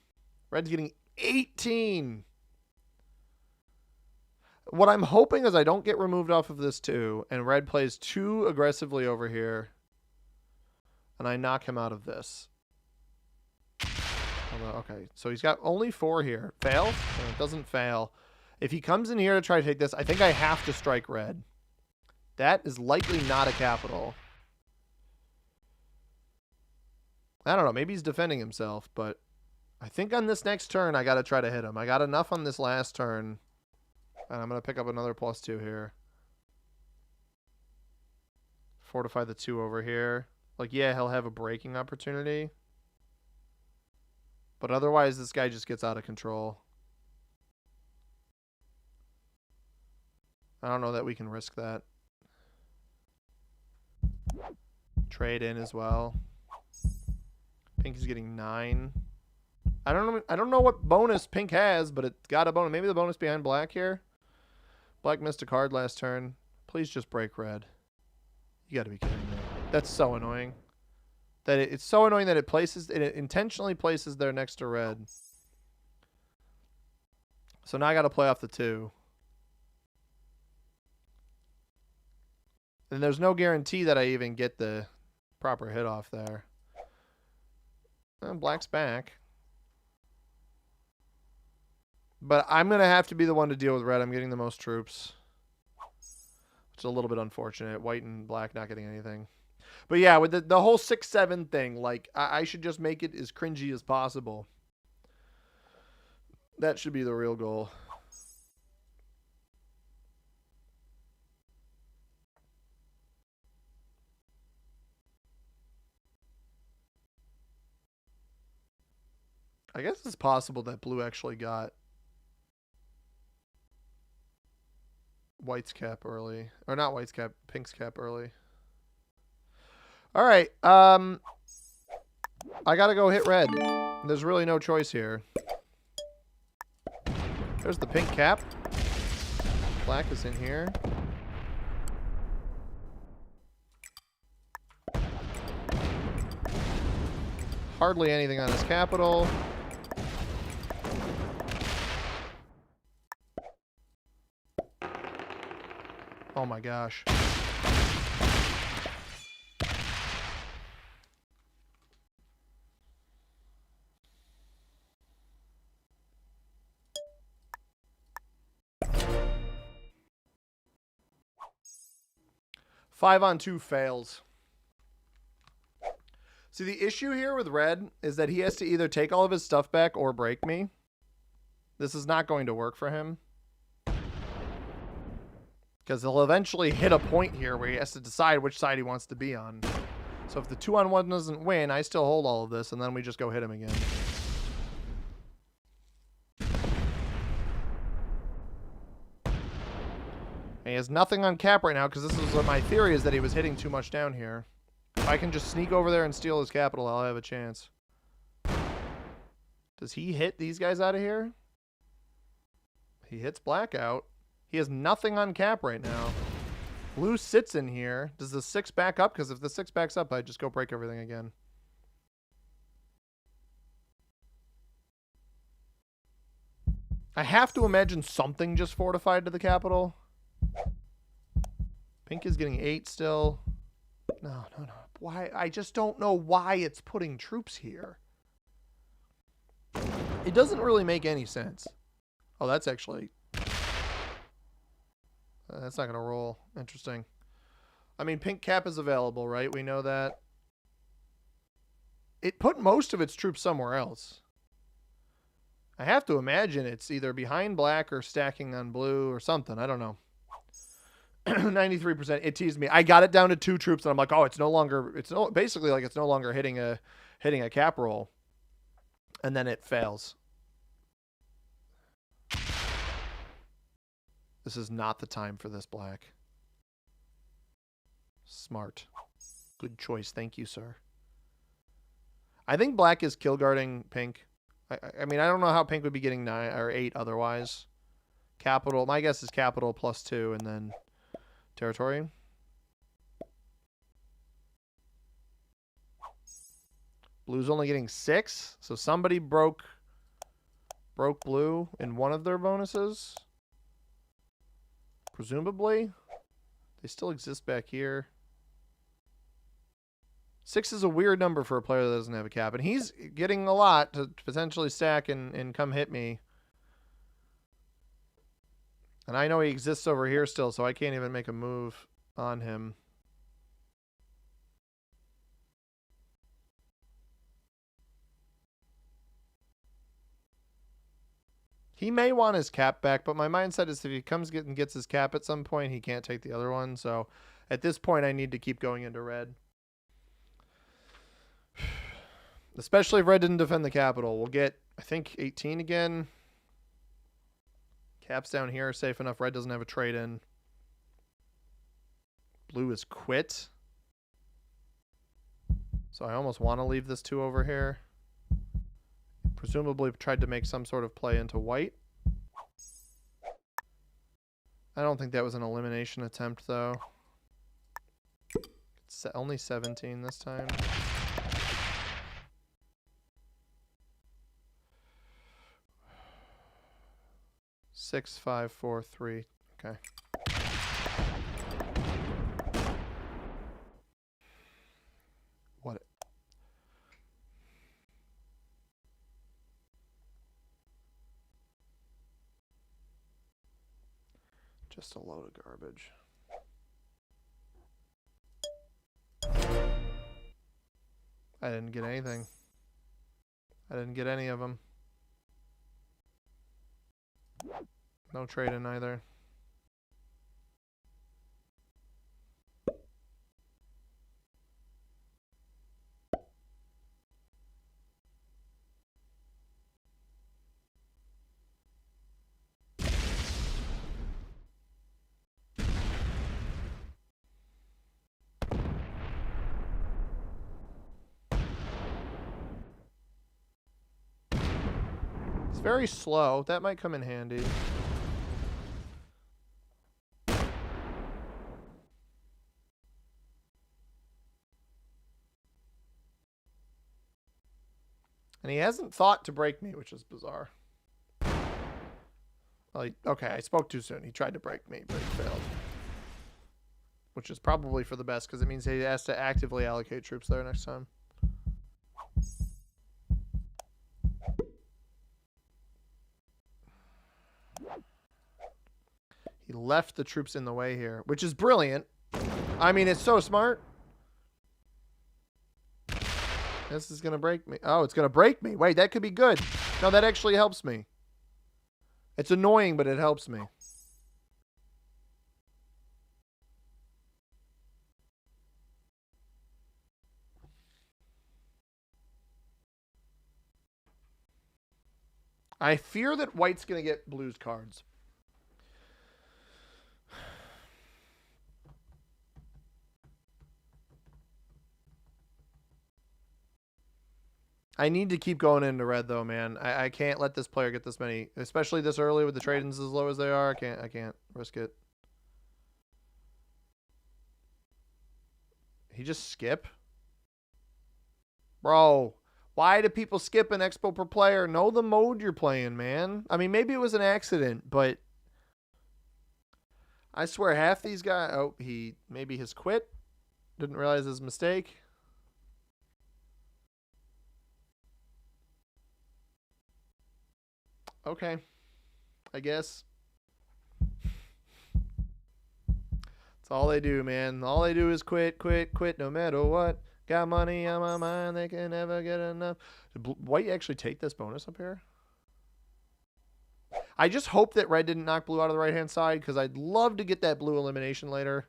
Red's getting 18. What I'm hoping is I don't get removed off of this too, and Red plays too aggressively over here, and I knock him out of this. Okay, so he's got only 4 here. Fail? No, it doesn't fail. If he comes in here to try to take this, I think I have to strike Red. That is likely not a capital. I don't know. Maybe he's defending himself, but I think on this next turn, I got to try to hit him. I got enough on this last turn, and I'm going to pick up another +2 here. Fortify the 2 over here. Like, yeah, he'll have a breaking opportunity. But otherwise, this guy just gets out of control. I don't know that we can risk that. Trade in as well. Pink is getting 9. I don't know what bonus Pink has, but it's got a bonus. Maybe the bonus behind Black here. Black missed a card last turn. Please just break Red. You got to be kidding me. That's so annoying. It's so annoying that it intentionally places there next to Red. So now I got to play off the 2. And there's no guarantee that I even get the proper hit off there. And black's back. But I'm going to have to be the one to deal with red. I'm getting the most troops. Which is a little bit unfortunate. White and black not getting anything. But yeah, with the whole 6-7 thing, like, I should just make it as cringy as possible. That should be the real goal. I guess it's possible that blue actually got white's cap early. Or not white's cap, pink's cap early. All right. I got to go hit red. There's really no choice here. There's the pink cap. Black is in here. Hardly anything on his capital. Oh my gosh. Five on two fails. See, the issue here with red is that he has to either take all of his stuff back or break me. This is not going to work for him. Because he'll eventually hit a point here where he has to decide which side he wants to be on. So if the 2-on-1 doesn't win, I still hold all of this, and then we just go hit him again. And he has nothing on cap right now, because this is what my theory is, that he was hitting too much down here. If I can just sneak over there and steal his capital, I'll have a chance. Does he hit these guys out of here? He hits black out. He has nothing on cap right now. Blue sits in here. Does the 6 back up? Because if the 6 backs up, I just go break everything again. I have to imagine something just fortified to the capital. Pink is getting 8 still. No. Why? I just don't know why it's putting troops here. It doesn't really make any sense. Oh, that's actually... that's not going to roll. Interesting. I mean, pink cap is available, right? We know that. It put most of its troops somewhere else. I have to imagine it's either behind black or stacking on blue or something. I don't know. 93%. It teased me. I got it down to 2 troops, and I'm like, oh, it's no longer... basically like it's no longer hitting a cap roll. And then it fails. This is not the time for this, black. Smart. Good choice. Thank you, sir. I think black is kill guarding pink. I mean, I don't know how pink would be getting 9 or 8 otherwise. Capital. My guess is capital plus 2 and then territory. Blue's only getting 6. So somebody broke blue in one of their bonuses. Presumably. They still exist back here. 6 is a weird number for a player that doesn't have a cap. And he's getting a lot to potentially stack and come hit me. And I know he exists over here still, so I can't even make a move on him. He may want his cap back, but my mindset is if he comes and gets his cap at some point, he can't take the other one. So at this point, I need to keep going into red. Especially if red didn't defend the capital. We'll get, I think, 18 again. Caps down here are safe enough. Red doesn't have a trade in. Blue is quit. So I almost want to leave this 2 over here. Presumably tried to make some sort of play into white. I don't think that was an elimination attempt, though. It's only 17 this time. Six, 5, 4, 3. Okay. Just a load of garbage. I didn't get anything. I didn't get any of them. No trade-in either. It's very slow. That might come in handy. And he hasn't thought to break me, which is bizarre. Well, okay, I spoke too soon. He tried to break me, but he failed. Which is probably for the best, because it means he has to actively allocate troops there next time. He left the troops in the way here, which is brilliant. I mean, it's so smart. This is going to break me. Oh, it's going to break me. Wait, that could be good. No, that actually helps me. It's annoying, but it helps me. I fear that white's going to get blue's cards. I need to keep going into red though, man. I can't let this player get this many, especially this early with the trade-ins as low as they are. I can't risk it. He just skip? Bro, why do people skip an expo per player? Know the mode you're playing, man. I mean, maybe it was an accident, but I swear half these guys, oh, he maybe has quit. Didn't realize his mistake. Okay, I guess. That's all they do, man. All they do is quit, quit, quit, no matter what. Got money on my mind, they can never get enough. Did white actually take this bonus up here? I just hope that red didn't knock blue out of the right-hand side, because I'd love to get that blue elimination later.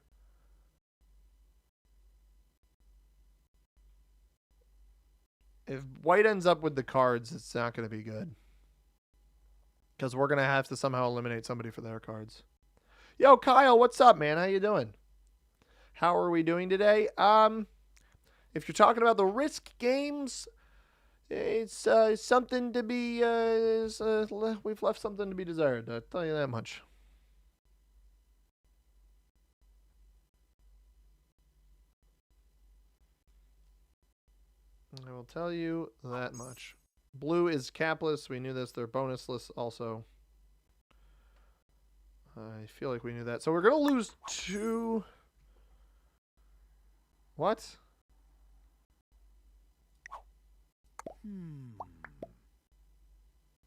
If white ends up with the cards, it's not going to be good. Because we're going to have to somehow eliminate somebody for their cards. Yo, Kyle, what's up, man? How you doing? How are we doing today? If you're talking about the risk games, it's something to be... we've left something to be desired. I'll tell you that much. I will tell you that much. Blue is capless. We knew this. They're bonusless also. I feel like we knew that. So we're going to lose 2. What?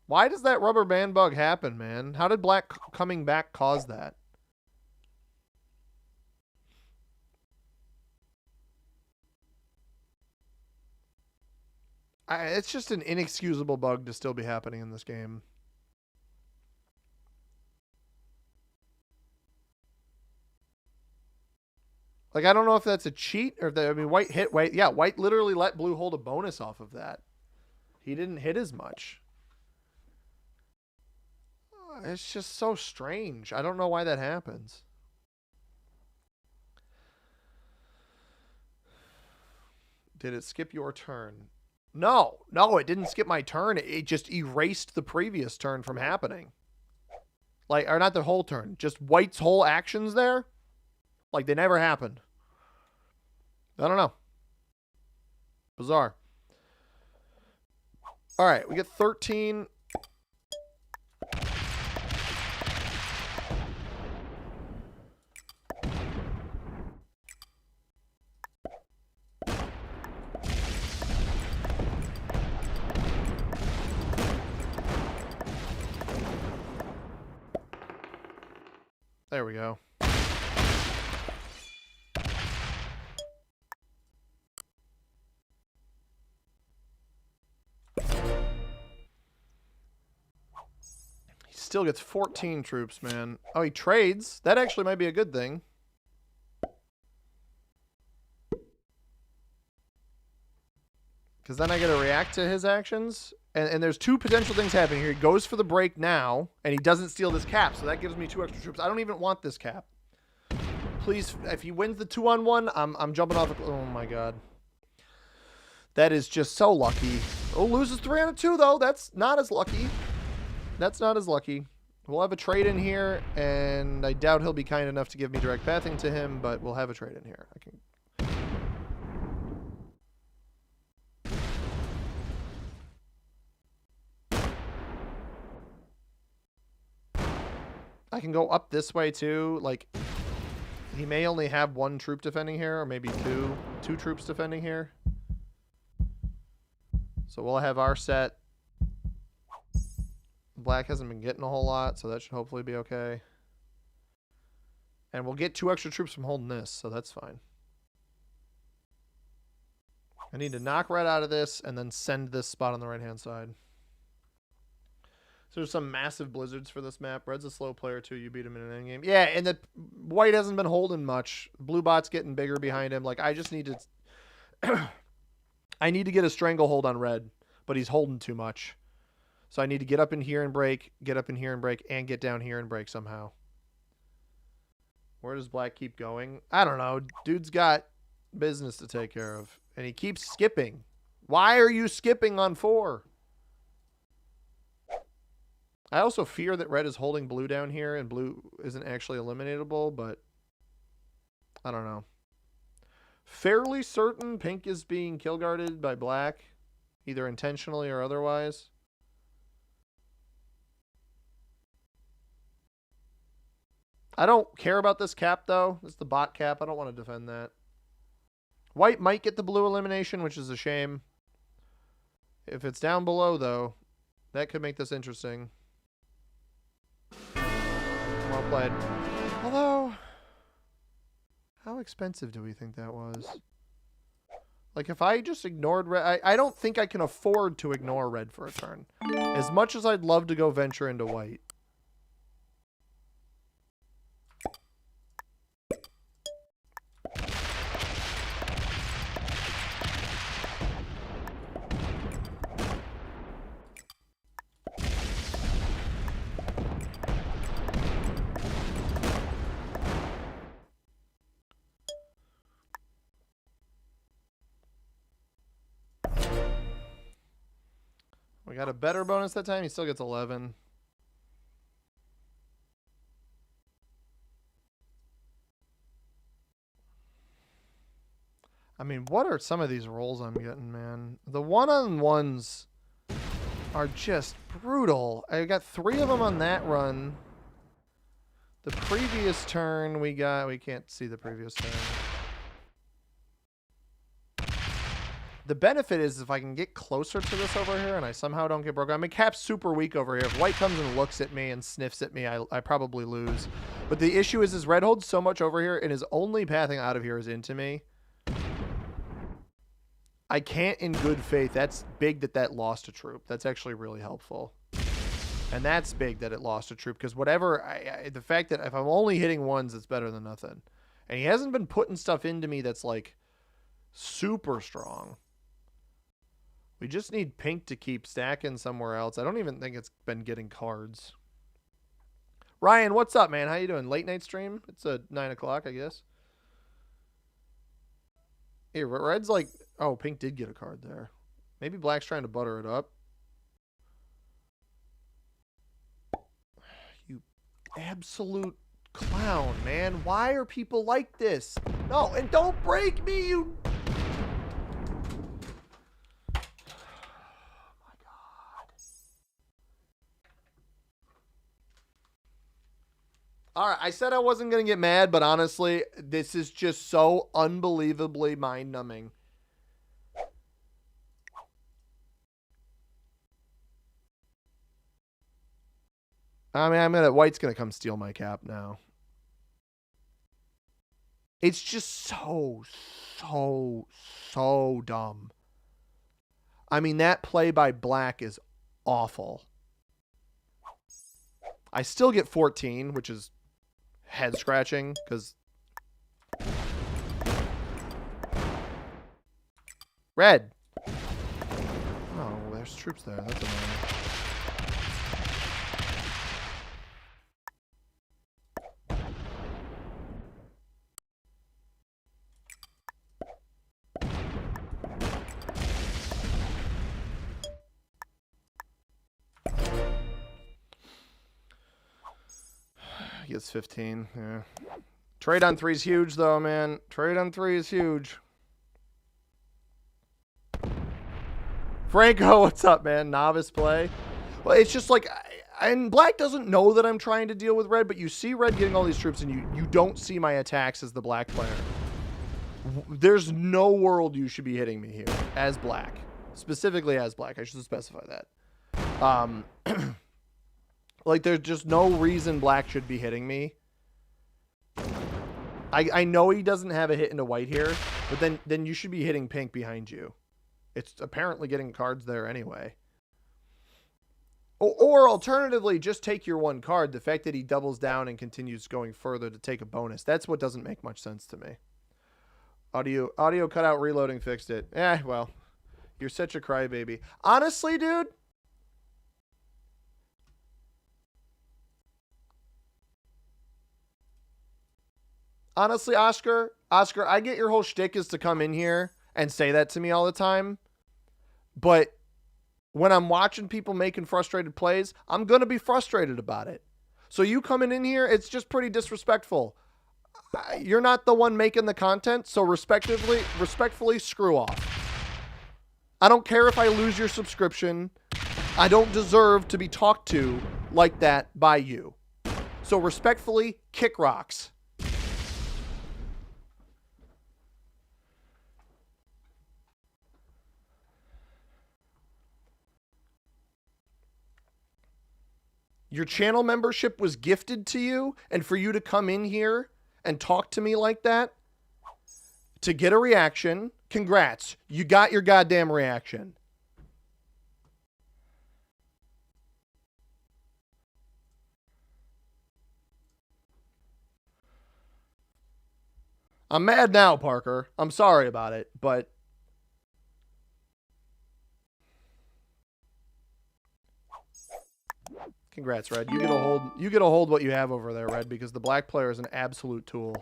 Why does that rubber band bug happen, man? How did black coming back cause that? It's just an inexcusable bug to still be happening in this game. Like, I don't know if that's a cheat or if that, I mean, white hit white. Yeah, white literally let blue hold a bonus off of that. He didn't hit as much. It's just so strange. I don't know why that happens. Did it skip your turn? No, it didn't skip my turn. It just erased the previous turn from happening. Like, or not the whole turn, just white's whole actions there. Like, they never happened. I don't know. Bizarre. All right, we get 13. There we go. He still gets 14 troops, man. Oh, he trades. That actually might be a good thing. Because then I get to react to his actions. And there's two potential things happening here. He goes for the break now, and he doesn't steal this cap, so that gives me 2 extra troops. I don't even want this cap. Please, if he wins the 2-on-1, I'm jumping off. Oh, my God. That is just so lucky. Oh, loses 3 on a 2, though. That's not as lucky. That's not as lucky. We'll have a trade in here, and I doubt he'll be kind enough to give me direct pathing to him, but we'll have a trade in here. I can go up this way, too. Like, he may only have 1 troop defending here, or maybe 2 troops defending here. So we'll have our set. Black hasn't been getting a whole lot, so that should hopefully be okay. And we'll get 2 extra troops from holding this, so that's fine. I need to knock red out of this and then send this spot on the right-hand side. So there's some massive blizzards for this map. Red's a slow player, too. You beat him in an endgame. Yeah, and the white hasn't been holding much. Blue bot's getting bigger behind him. Like, I just need to... I need to get a stranglehold on red, but he's holding too much. So I need to get up in here and break, get up in here and break, and get down here and break somehow. Where does black keep going? I don't know. Dude's got business to take care of. And he keeps skipping. Why are you skipping on 4? I also fear that red is holding blue down here and blue isn't actually eliminatable, but I don't know. Fairly certain pink is being kill guarded by black, either intentionally or otherwise. I don't care about this cap, though. It's the bot cap. I don't want to defend that. White might get the blue elimination, which is a shame. If it's down below, though, that could make this interesting. Well played. Although, how expensive do we think that was? Like, if I just ignored red... I don't think I can afford to ignore red for a turn. As much as I'd love to go venture into white. We got a better bonus that time. He still gets 11. I mean, what are some of these rolls I'm getting, man? The one-on-ones are just brutal. I got 3 of them on that run. The previous turn we can't see the previous turn. The benefit is if I can get closer to this over here and I somehow don't get broken. I mean, cap's super weak over here. If white comes and looks at me and sniffs at me, I probably lose. But the issue is red holds so much over here and his only pathing out of here is into me. I can't in good faith. That's big that lost a troop. That's actually really helpful. And that's big that it lost a troop because whatever, the fact that if I'm only hitting ones, it's better than nothing. And he hasn't been putting stuff into me that's like super strong. We just need pink to keep stacking somewhere else. I don't even think it's been getting cards. Ryan, what's up, man? How you doing? Late night stream? It's 9 o'clock, I guess. Here, red's like... Oh, pink did get a card there. Maybe black's trying to butter it up. You absolute clown, man. Why are people like this? No, and don't break me, you... All right, I said I wasn't going to get mad, but honestly, this is just so unbelievably mind-numbing. I mean, white's going to come steal my cap now. It's just so dumb. I mean, that play by Black is awful. I still get 14, which is head scratching because red. Oh, there's troops there. That's annoying. He gets 15. Yeah. Trade on 3 is huge, though, man. Trade on 3 is huge. Franco, what's up, man? Novice play. Well, it's just like, and Black doesn't know that I'm trying to deal with Red, but you see Red getting all these troops, and you don't see my attacks as the Black player. There's no world you should be hitting me here as Black. Specifically as Black. I should specify that. Like, there's just no reason Black should be hitting me. I know he doesn't have a hit into white here, but then you should be hitting pink behind you. It's apparently getting cards there anyway. Or alternatively, just take your 1 card. The fact that he doubles down and continues going further to take a bonus. That's what doesn't make much sense to me. Audio cut out, reloading fixed it. Eh, well, you're such a crybaby. Honestly, dude. Honestly, Oscar, I get your whole shtick is to come in here and say that to me all the time. But when I'm watching people making frustrated plays, I'm going to be frustrated about it. So you coming in here, it's just pretty disrespectful. You're not the one making the content, so respectfully screw off. I don't care if I lose your subscription. I don't deserve to be talked to like that by you. So respectfully, kick rocks. Your channel membership was gifted to you, and for you to come in here and talk to me like that to get a reaction, congrats. You got your goddamn reaction. I'm mad now, Parker. I'm sorry about it, but congrats, Red. You get to hold what you have over there, Red, because the Black player is an absolute tool.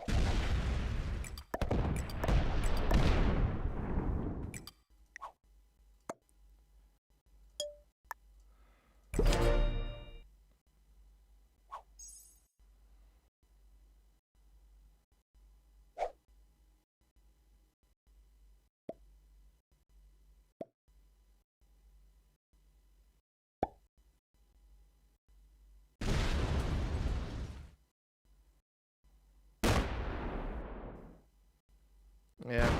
Yeah.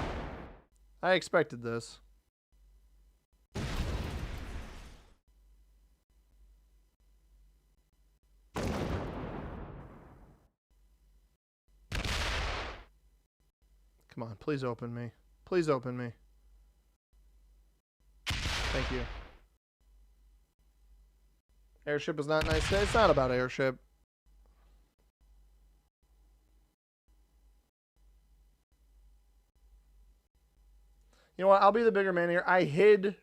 I expected this. Come on, please open me. Please open me. Thank you. Airship is not nice. It's not about airship. You know what? I'll be the bigger man here. I hid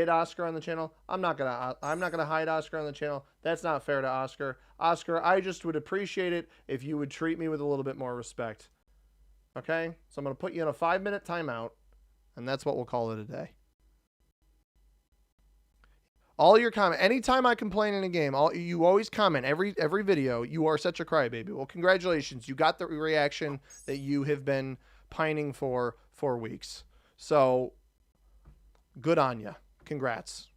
Oscar on the channel. I'm not gonna hide Oscar on the channel. That's not fair to Oscar. Oscar, I just would appreciate it if you would treat me with a little bit more respect. Okay? So I'm gonna put you in a 5-minute timeout, and that's what we'll call it a day. All your comment. Anytime I complain in a game, you always comment every video. You are such a crybaby. Well, congratulations. You got the reaction that you have been pining for weeks. So, good on ya. Congrats.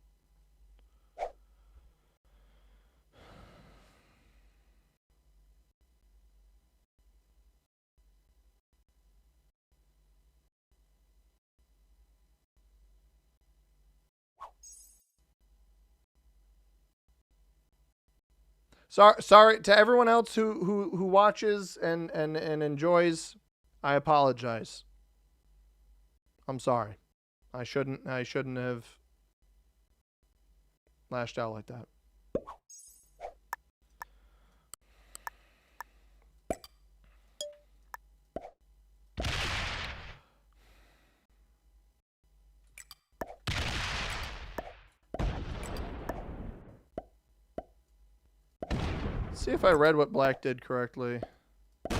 Sorry to everyone else who watches and enjoys. I apologize. I'm sorry. I shouldn't have lashed out like that. Let's see if I read what Black did correctly. I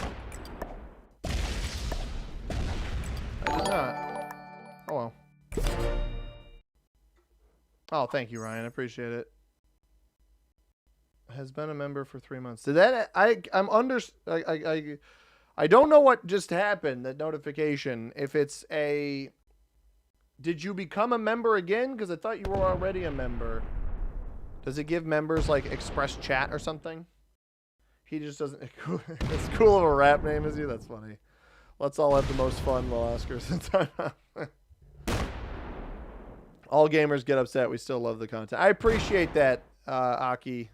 did not. Oh well. Oh, thank you, Ryan. I appreciate it. Has been a member for 3 months. Did that? I don't know what just happened. That notification. If it's a, did you become a member again? Because I thought you were already a member. Does it give members like express chat or something? He just doesn't. As cool of a rap name as you. That's funny. Let's all have the most fun while Oscar's in timeout. All gamers get upset. We still love the content. I appreciate that, Aki.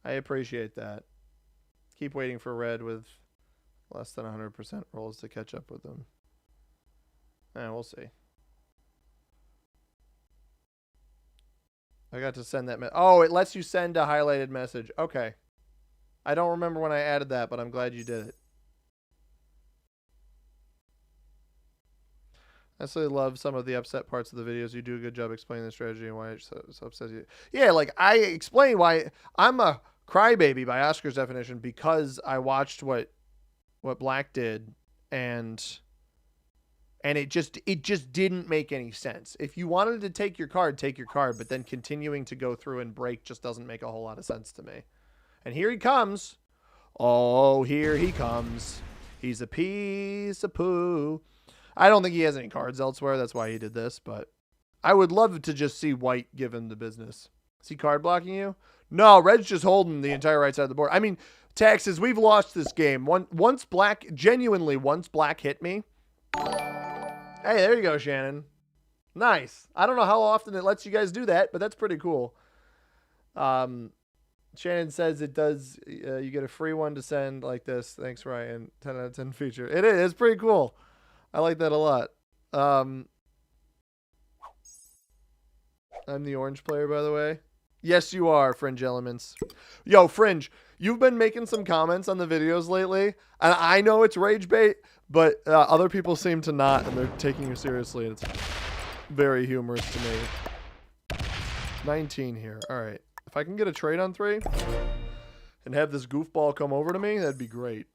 I appreciate that. Keep waiting for Red with less than 100% rolls to catch up with them. We'll see. I got to send that. Oh, it lets you send a highlighted message. Okay. I don't remember when I added that, but I'm glad you did it. I absolutely love some of the upset parts of the videos. You do a good job explaining the strategy and why it so upsets you. Yeah, like I explain why I'm a crybaby by Oscar's definition because I watched what Black did and it just didn't make any sense. If you wanted to take your card, but then continuing to go through and break just doesn't make a whole lot of sense to me. And here he comes. Oh, here he comes. He's a piece of poo. I don't think he has any cards elsewhere. That's why he did this, but I would love to just see White give him the business. Is he card blocking you? No, Red's just holding the entire right side of the board. I mean, Texas, we've lost this game. Once Black hit me. Hey, there you go, Shannon. Nice. I don't know how often it lets you guys do that, but that's pretty cool. Shannon says it does. You get a free one to send like this. Thanks, Ryan. 10 out of 10 feature. It is. It's pretty cool. I like that a lot. I'm the orange player, by the way. Yes, you are, Fringe Elements. Yo, Fringe, you've been making some comments on the videos lately, and I know it's rage bait, but other people seem to not, and they're taking you seriously, and it's very humorous to me. 19 here. All right. If I can get a trade on 3 and have this goofball come over to me, that'd be great.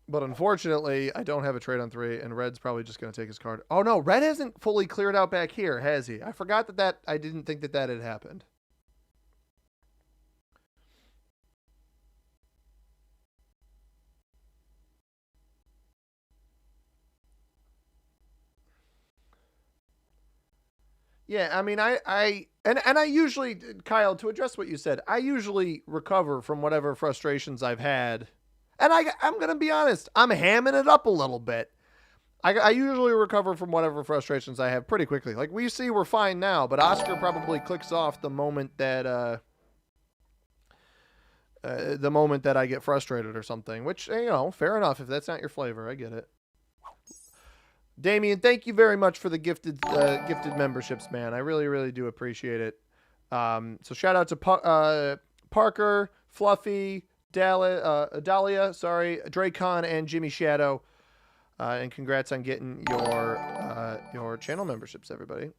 But unfortunately, I don't have a trade on 3, and Red's probably just going to take his card. Oh, no, Red hasn't fully cleared out back here, has he? I forgot that I didn't think that had happened. Yeah, I mean, I usually, Kyle, to address what you said, I usually recover from whatever frustrations I've had. And I'm going to be honest, I'm hamming it up a little bit. I usually recover from whatever frustrations I have pretty quickly. Like we see, we're fine now, but Oscar probably clicks off the moment that I get frustrated or something, which, you know, fair enough. If that's not your flavor, I get it. Damien, thank you very much for the gifted memberships, man. I really, really do appreciate it. So shout out to Parker, Fluffy, Dahlia, Dracon, and Jimmy Shadow. And congrats on getting your channel memberships, everybody.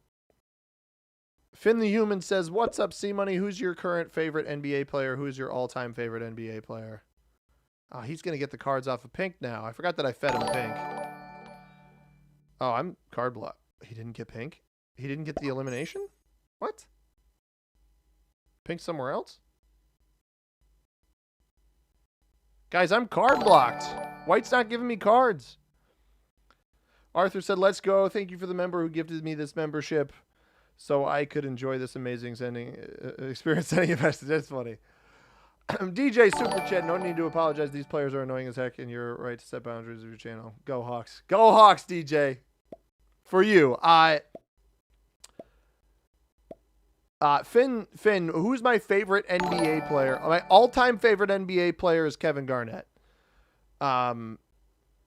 Finn the Human says, "What's up, C-Money? Who's your current favorite NBA player? Who's your all-time favorite NBA player?" Oh, he's going to get the cards off of Pink now. I forgot that I fed him Pink. Oh, I'm card block. He didn't get Pink? He didn't get the elimination? What? Pink somewhere else? Guys, I'm card blocked. White's not giving me cards. Arthur said, "Let's go. Thank you for the member who gifted me this membership so I could enjoy this amazing experience sending a message." That's funny. DJ Super Chat, no need to apologize. These players are annoying as heck, and you're right to set boundaries of your channel. Go Hawks. Go Hawks, DJ. For you. Finn, who's my favorite NBA player? My all-time favorite NBA player is Kevin Garnett.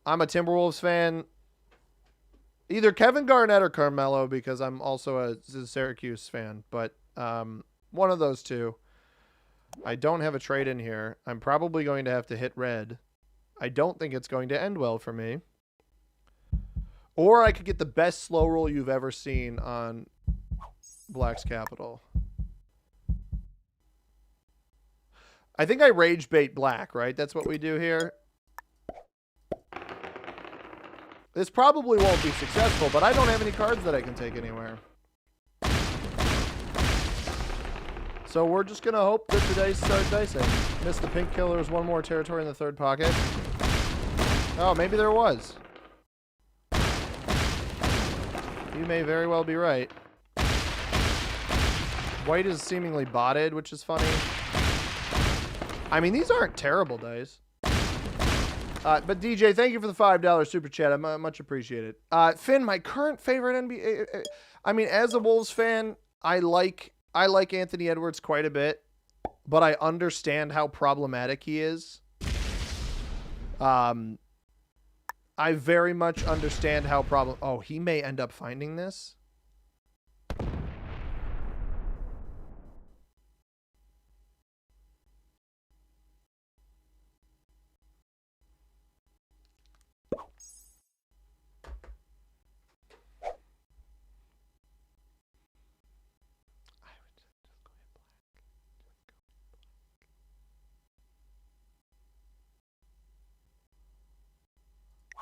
I'm a Timberwolves fan. Either Kevin Garnett or Carmelo, because I'm also a Syracuse fan. But one of those two. I don't have a trade in here. I'm probably going to have to hit red. I don't think it's going to end well for me. Or I could get the best slow roll you've ever seen on Black's Capital. I think I rage bait Black, right? That's what we do here. This probably won't be successful, but I don't have any cards that I can take anywhere. So we're just going to hope that the dice start dicing. Missed the pink killers, one more territory in the third pocket. Oh, maybe there was. You may very well be right. White is seemingly botted, which is funny. I mean, these aren't terrible dice. But DJ, thank you for the $5 super chat. I much appreciate it. Finn, my current favorite NBA. I mean, as a Wolves fan, I like Anthony Edwards quite a bit, but I understand how problematic he is. I very much understand how Oh, he may end up finding this.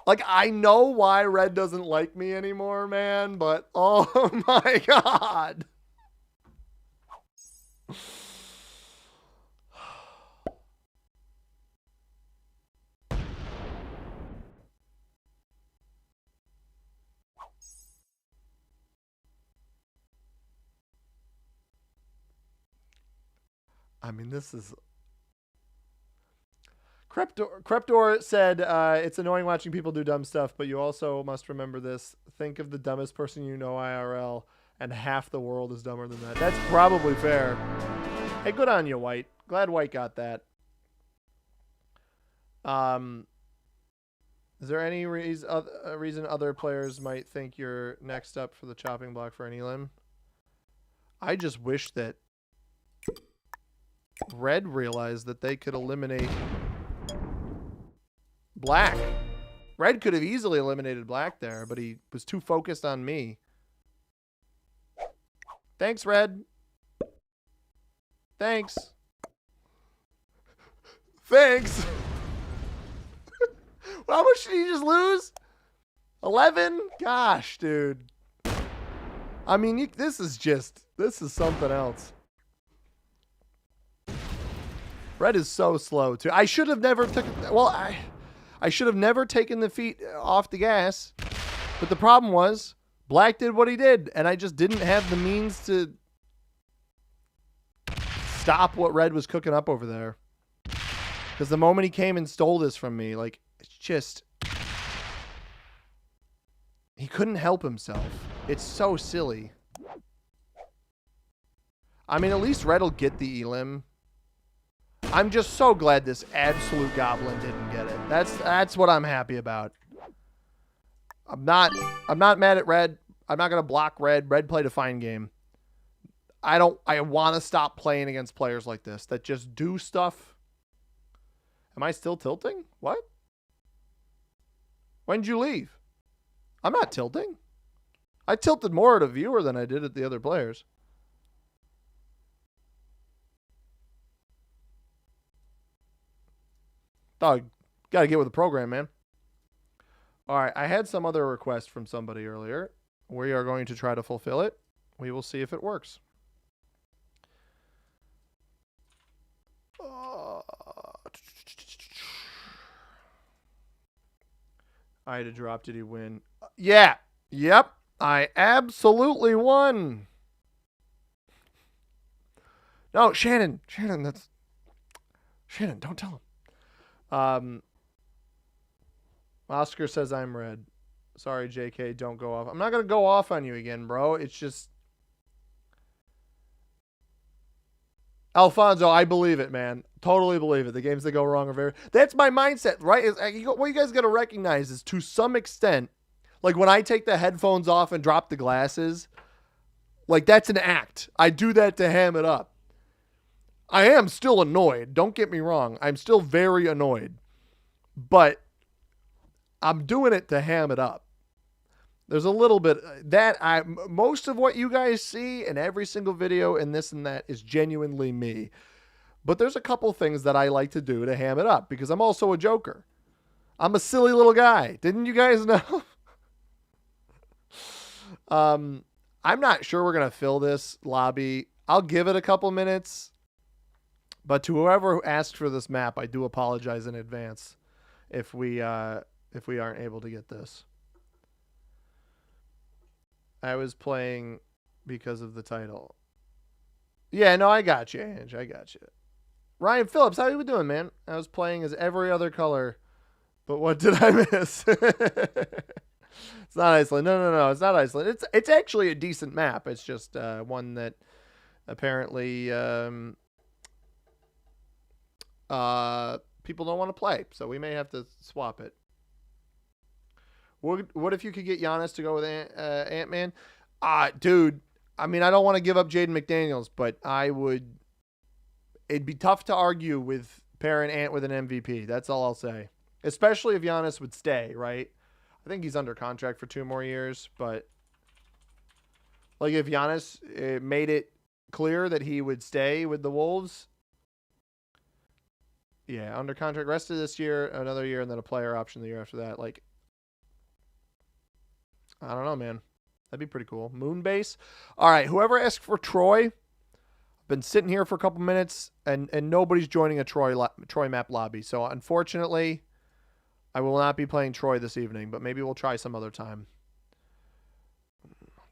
Like, I know why Red doesn't like me anymore, man, but oh my God. I mean, this is... Creptor said, it's annoying watching people do dumb stuff, but you also must remember this. Think of the dumbest person you know IRL, and half the world is dumber than that. That's probably fair. Hey, good on you, White. Glad White got that. Is there any reason other players might think you're next up for the chopping block for an elim? I just wish that Red realized that they could eliminate Black. Red could have easily eliminated Black there, but he was too focused on me. Thanks, Red. Thanks. Thanks. How much did he just lose? 11? Gosh, dude. I mean, this is something else. Red is so slow, too. I should have never I should have never taken the feet off the gas. But the problem was, Black did what he did, and I just didn't have the means to stop what Red was cooking up over there. Because the moment he came and stole this from me, like, it's just... He couldn't help himself. It's so silly. I mean, at least Red will get the elim. I'm just so glad this absolute goblin didn't get it. That's what I'm happy about. I'm not mad at Red. I'm not gonna block Red. Red played a fine game. I want to stop playing against players like this that just do stuff. Am I still tilting? What? When'd you leave? I'm not tilting. I tilted more at a viewer than I did at the other players. Dog, gotta get with the program, man. All right, I had some other request from somebody earlier. We are going to try to fulfill it. We will see if it works. I had to drop. Did he win? Yeah. Yep. I absolutely won. No, Shannon. Shannon, don't tell him. Oscar says I'm red. Sorry, JK, don't go off. I'm not going to go off on you again, bro. It's just... Alfonso, I believe it, man. Totally believe it. The games that go wrong are very. That's my mindset, right? What you guys got to recognize is, to some extent, like when I take the headphones off and drop the glasses, like that's an act. I do that to ham it up. I am still annoyed. Don't get me wrong. I'm still very annoyed. But I'm doing it to ham it up. There's a little bit that most of what you guys see in every single video and this and that is genuinely me. But there's a couple things that I like to do to ham it up because I'm also a joker. I'm a silly little guy. Didn't you guys know? I'm not sure we're going to fill this lobby. I'll give it a couple minutes. But to whoever asked for this map, I do apologize in advance if we aren't able to get this. I was playing because of the title. Yeah, no, I got you, Ange. I got you. Ryan Phillips, how you doing, man? I was playing as every other color, but what did I miss? It's not Iceland. No. It's not Iceland. It's actually a decent map. It's just one that apparently people don't want to play, so we may have to swap it. What if you could get Giannis to go with Ant-Man? Dude, I mean, I don't want to give up Jaden McDaniels, but I would. It'd be tough to argue with pairing Ant with an MVP. That's all I'll say. Especially if Giannis would stay, right? I think he's under contract for 2 more years, but like if Giannis made it clear that he would stay with the Wolves, yeah, under contract rest of this year, another year, and then a player option the year after that. Like, I don't know, man. That'd be pretty cool. Moonbase. All right, whoever asked for Troy, I've been sitting here for a couple minutes, and nobody's joining a Troy map lobby. So unfortunately, I will not be playing Troy this evening, but maybe we'll try some other time.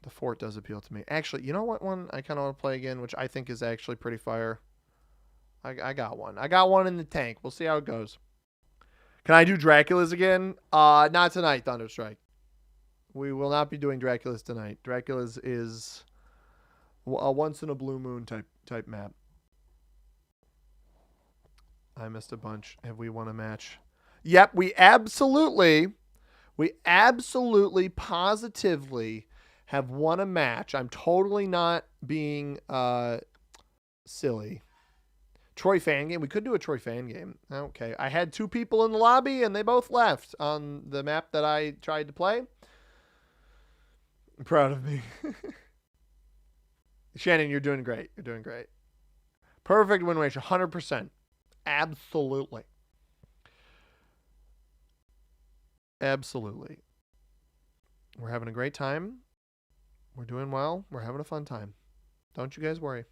The fort does appeal to me. Actually, you know what one I kind of want to play again, which I think is actually pretty fire? I got one. I got one in the tank. We'll see how it goes. Can I do Dracula's again? Not tonight, Thunderstrike. We will not be doing Dracula's tonight. Dracula's is a once in a blue moon type map. I missed a bunch. Have we won a match? Yep, we absolutely, positively have won a match. I'm totally not being silly. Troy fan game. We could do a Troy fan game. Okay. I had 2 people in the lobby and they both left on the map that I tried to play. I'm proud of me. Shannon, you're doing great. You're doing great. Perfect win ratio. 100%. Absolutely. Absolutely. We're having a great time. We're doing well. We're having a fun time. Don't you guys worry.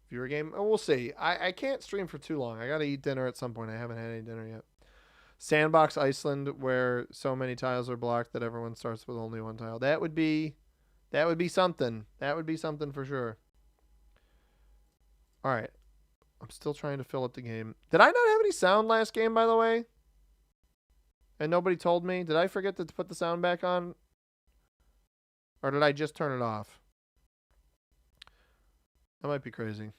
Viewer game. Oh, we'll see. I can't stream for too long. I got to eat dinner at some point. I haven't had any dinner yet. Sandbox Iceland, where so many tiles are blocked that everyone starts with only 1 tile. That would be something. That would be something for sure. All right. I'm still trying to fill up the game. Did I not have any sound last game, by the way? And nobody told me? Did I forget to put the sound back on? Or did I just turn it off? That might be crazy.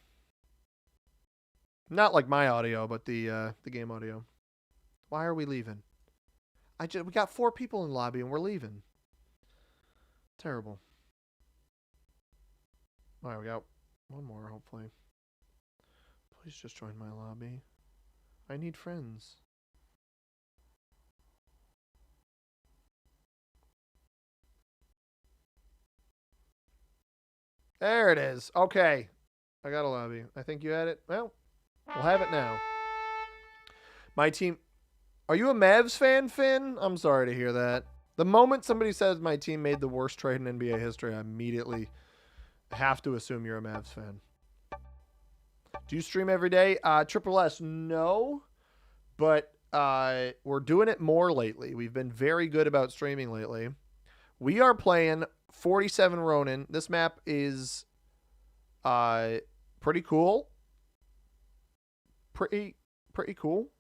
Not like my audio, but the game audio. Why are we leaving? We got 4 people in the lobby and we're leaving. Terrible. All right, we got 1 more, hopefully. Please just join my lobby. I need friends. There it is. Okay. I got a lobby. I think you had it. Well, we'll have it now. My team. Are you a Mavs fan, Finn? I'm sorry to hear that. The moment somebody says my team made the worst trade in NBA history, I immediately have to assume you're a Mavs fan. Do you stream every day? Triple S, no. But we're doing it more lately. We've been very good about streaming lately. We are playing 47 Ronin. This map is pretty cool. Pretty cool.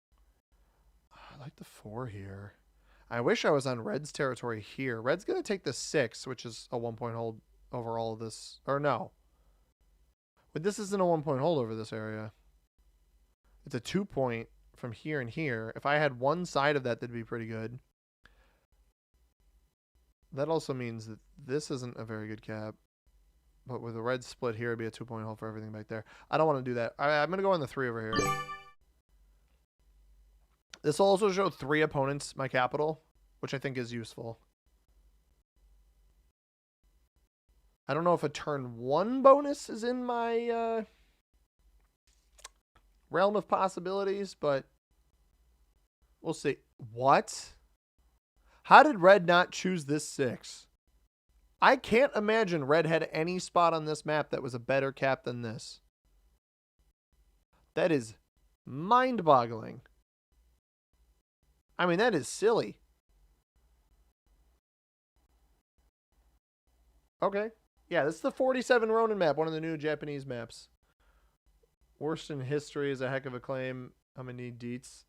I like the 4 here. I wish I was on Red's territory here. Red's going to take the 6, which is a 1-point hold over all of this. Or no. But this isn't a 1-point hold over this area. It's a 2-point from here and here. If I had one side of that, that'd be pretty good. That also means that this isn't a very good cap. But with a red split here, it'd be a 2-point hold for everything back there. I don't want to do that. I'm going to go on the 3 over here. This will also show 3 opponents my capital, which I think is useful. I don't know if a turn 1 bonus is in my realm of possibilities, but we'll see. What? How did red not choose this 6? I can't imagine red had any spot on this map that was a better cap than this. That is mind-boggling. I mean, that is silly. Okay. Yeah, this is the 47 Ronin map, one of the new Japanese maps. Worst in history is a heck of a claim. I'm going to need deets.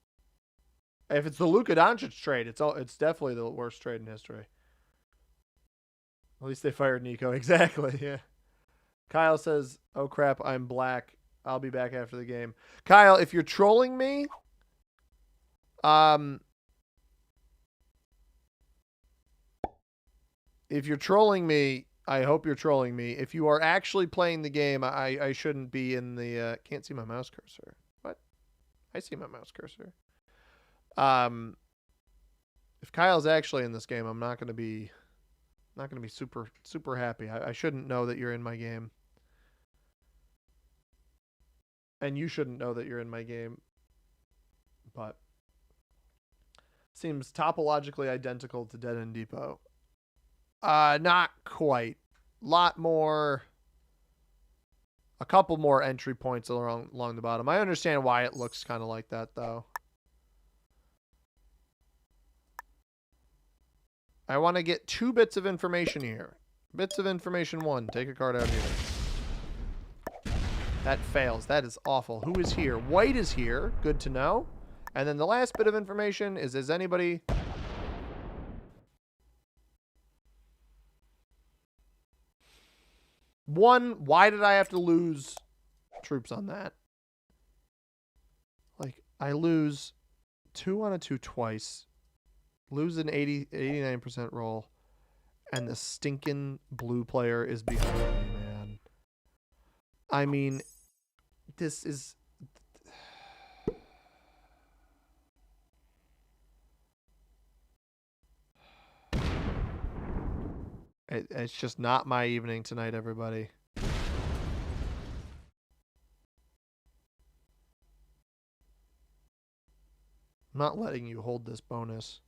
If it's the Luka Doncic trade, it's definitely the worst trade in history. At least they fired Nico. Exactly, yeah. Kyle says, oh crap, I'm black. I'll be back after the game. Kyle, if you're trolling me, if you're trolling me, I hope you're trolling me. If you are actually playing the game, I shouldn't be in the... can't see my mouse cursor. What? I see my mouse cursor. If Kyle's actually in this game, I'm not going to be super happy. I shouldn't know that you're in my game. And you shouldn't know that you're in my game. But seems topologically identical to Dead End Depot. Not quite. Lot more. A couple more entry points along the bottom. I understand why it looks kind of like that, though. I want to get 2 bits of information here. Bits of information 1. Take a card out here. That fails. That is awful. Who is here? White is here. Good to know. And then the last bit of information is anybody... One, why did I have to lose troops on that? Like, I lose 2 on a 2 twice. Lose an 89% roll. And the stinking blue player is behind me, man. I mean, this is... It's just not my evening tonight, everybody. I'm not letting you hold this bonus.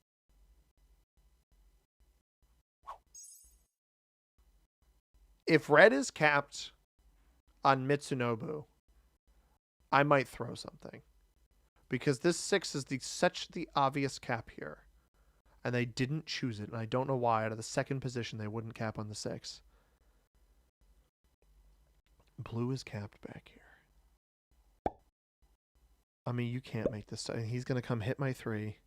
If red is capped on Mitsunobu, I might throw something. Because this 6 is such the obvious cap here. And they didn't choose it. And I don't know why. Out of the second position, they wouldn't cap on the 6. Blue is capped back here. I mean, you can't make this. He's going to come hit my 3.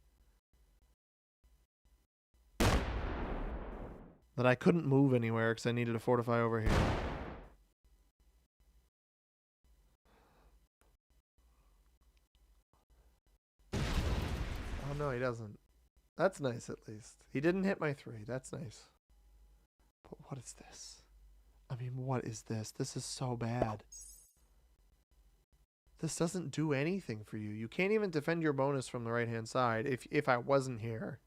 That I couldn't move anywhere because I needed to fortify over here. Oh, no, he doesn't. That's nice, at least. He didn't hit my 3. That's nice. But what is this? I mean, what is this? This is so bad. This doesn't do anything for you. You can't even defend your bonus from the right-hand side if I wasn't here.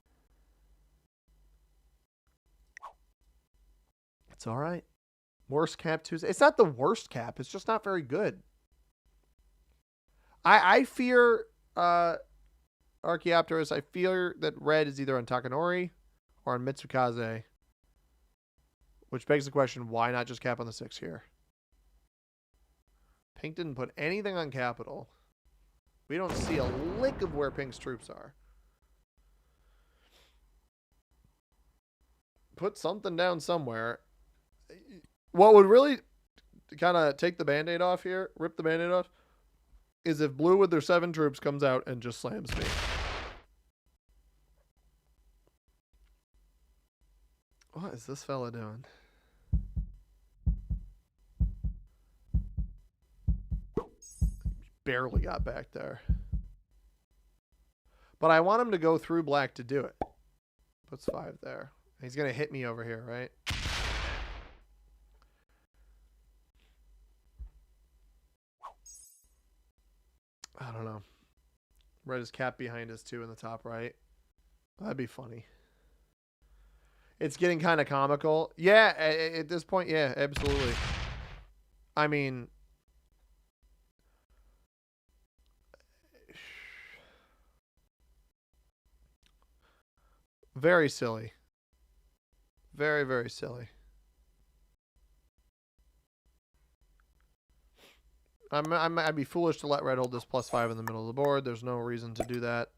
It's all right. Worst cap Tuesday. It's not the worst cap. It's just not very good. I fear... Archaeopteros, I fear that red is either on Takanori or on Mitsukaze. Which begs the question, why not just cap on the 6 here? Pink didn't put anything on capital. We don't see a lick of where Pink's troops are. Put something down somewhere. What would really kind of take the Band-Aid off here, rip the Band-Aid off, is if blue with their 7 troops comes out and just slams me. What is this fella doing? barely got back there. But I want him to go through black to do it. Puts 5 there. He's going to hit me over here, right? I don't know. Red is capped behind us too in the top right. That'd be funny. It's getting kind of comical. Yeah, at this point, yeah, absolutely. I mean, very silly. Very, very silly. I'd be foolish to let red hold this +5 in the middle of the board. There's no reason to do that.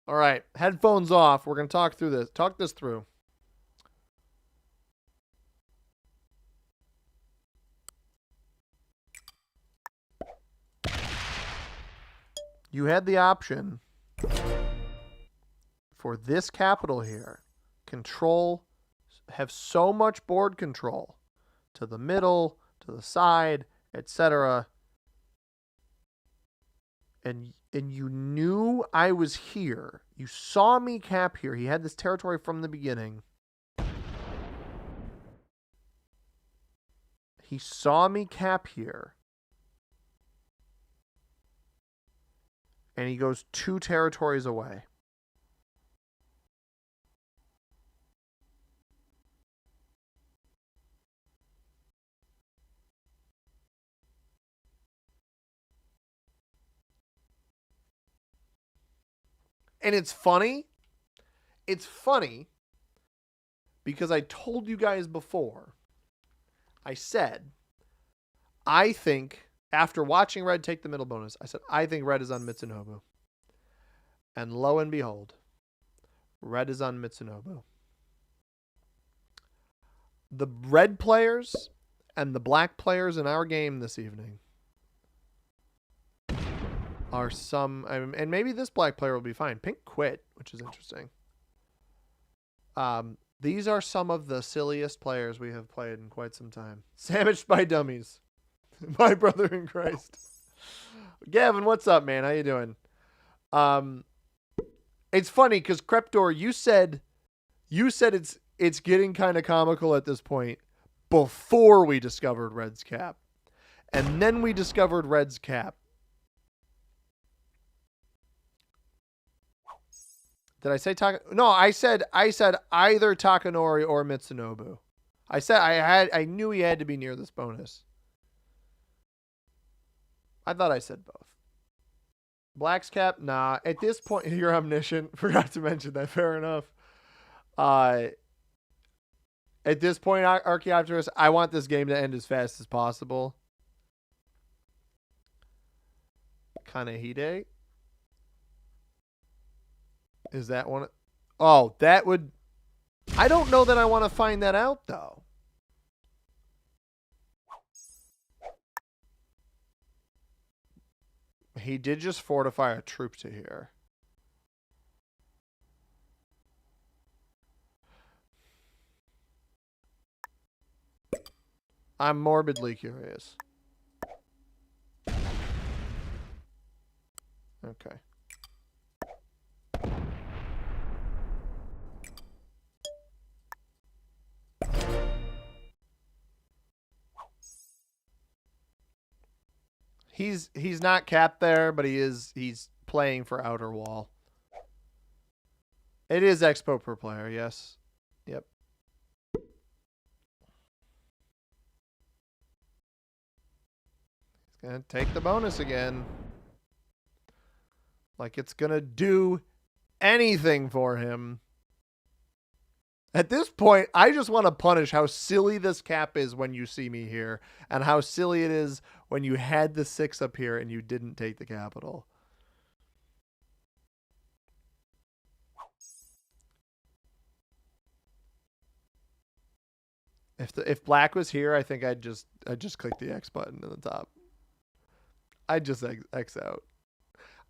All right, headphones off. We're going to talk through this. Talk this through. You had the option for this capital here. Control, have so much board control to the middle, to the side, etc. And you knew I was here. You saw me cap here. He had this territory from the beginning. He saw me cap here. And he goes 2 territories away. And it's funny. It's funny because I told you guys before. I said, I think, after watching red take the middle bonus, I said, I think red is on Mitsunobu. And lo and behold, red is on Mitsunobu. The red players and the black players in our game this evening are some, and maybe this black player will be fine. Pink quit, which is interesting. These are some of the silliest players we have played in quite some time. Sandwiched by dummies. My brother in Christ. Gavin, what's up, man? How you doing? It's funny because Creptor, you said it's getting kind of comical at this point before we discovered Red's cap. And then we discovered Red's cap. Did I say Taka? No, I said either Takanori or Mitsunobu. I said I knew he had to be near this bonus. I thought I said both. Black's cap? Nah. At this point, you're omniscient. Forgot to mention that. Fair enough. At this point, Archaeopteryx, I want this game to end as fast as possible. Kanehide? Is that one? Oh, that would... I don't know that I want to find that out, though. He did just fortify a troop to here. I'm morbidly curious. Okay. He's not capped there, but he's playing for outer wall. It is expo per player, yes. Yep. He's gonna take the bonus again. Like it's gonna do anything for him. At this point, I just want to punish how silly this cap is when you see me here, and how silly it is when you had the 6 up here and you didn't take the capital. If black was here, I think I'd just click the X button in the top. I'd just X out.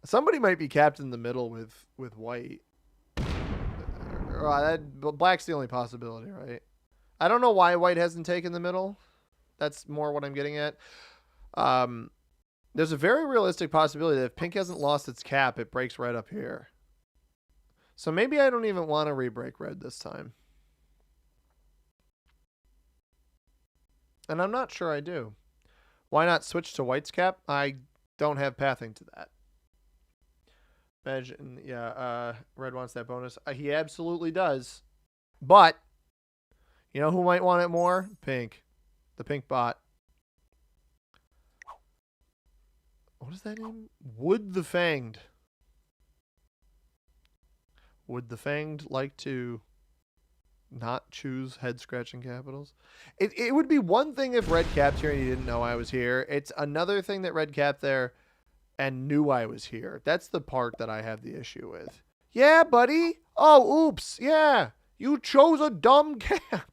Somebody might be capped in the middle with white. Black's the only possibility, right? I don't know why white hasn't taken the middle. That's more what I'm getting at. There's a very realistic possibility that if pink hasn't lost its cap, it breaks red up here. So maybe I don't even want to re-break red this time. And I'm not sure I do. Why not switch to white's cap? I don't have pathing to that. Imagine, yeah, red wants that bonus. He absolutely does. But, you know who might want it more? Pink. The pink bot. What is that name? Would the Fanged. Would the Fanged like to not choose head-scratching capitals? It would be one thing if red capped here and he didn't know I was here. It's another thing that red capped there and knew I was here. That's the part that I have the issue with. Yeah, buddy. Oh, oops. Yeah. You chose a dumb cap.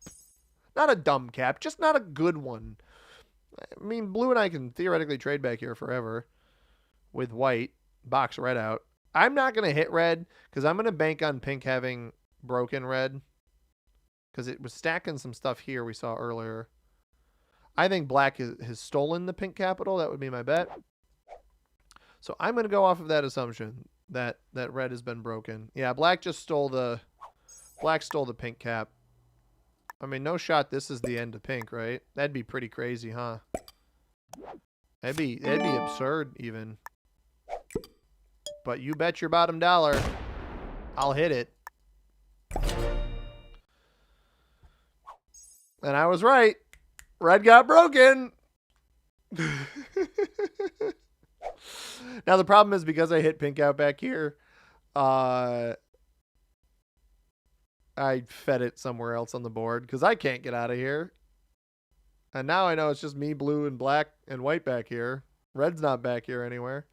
Not a dumb cap, just not a good one. I mean, blue and I can theoretically trade back here forever with white. Box red out. I'm not going to hit red because I'm going to bank on pink having broken red because it was stacking some stuff here we saw earlier. I think black has stolen the pink capital. That would be my bet. So I'm going to go off of that assumption that red has been broken. Yeah, black stole the pink cap. I mean, no shot this is the end of pink, right? That'd be pretty crazy, huh? That'd be absurd even. But you bet your bottom dollar I'll hit it. And I was right. Red got broken. Now the problem is because I hit pink out back here, I fed it somewhere else on the board because I can't get out of here. And now I know it's just me, blue, and black and white back here. Red's not back here anywhere.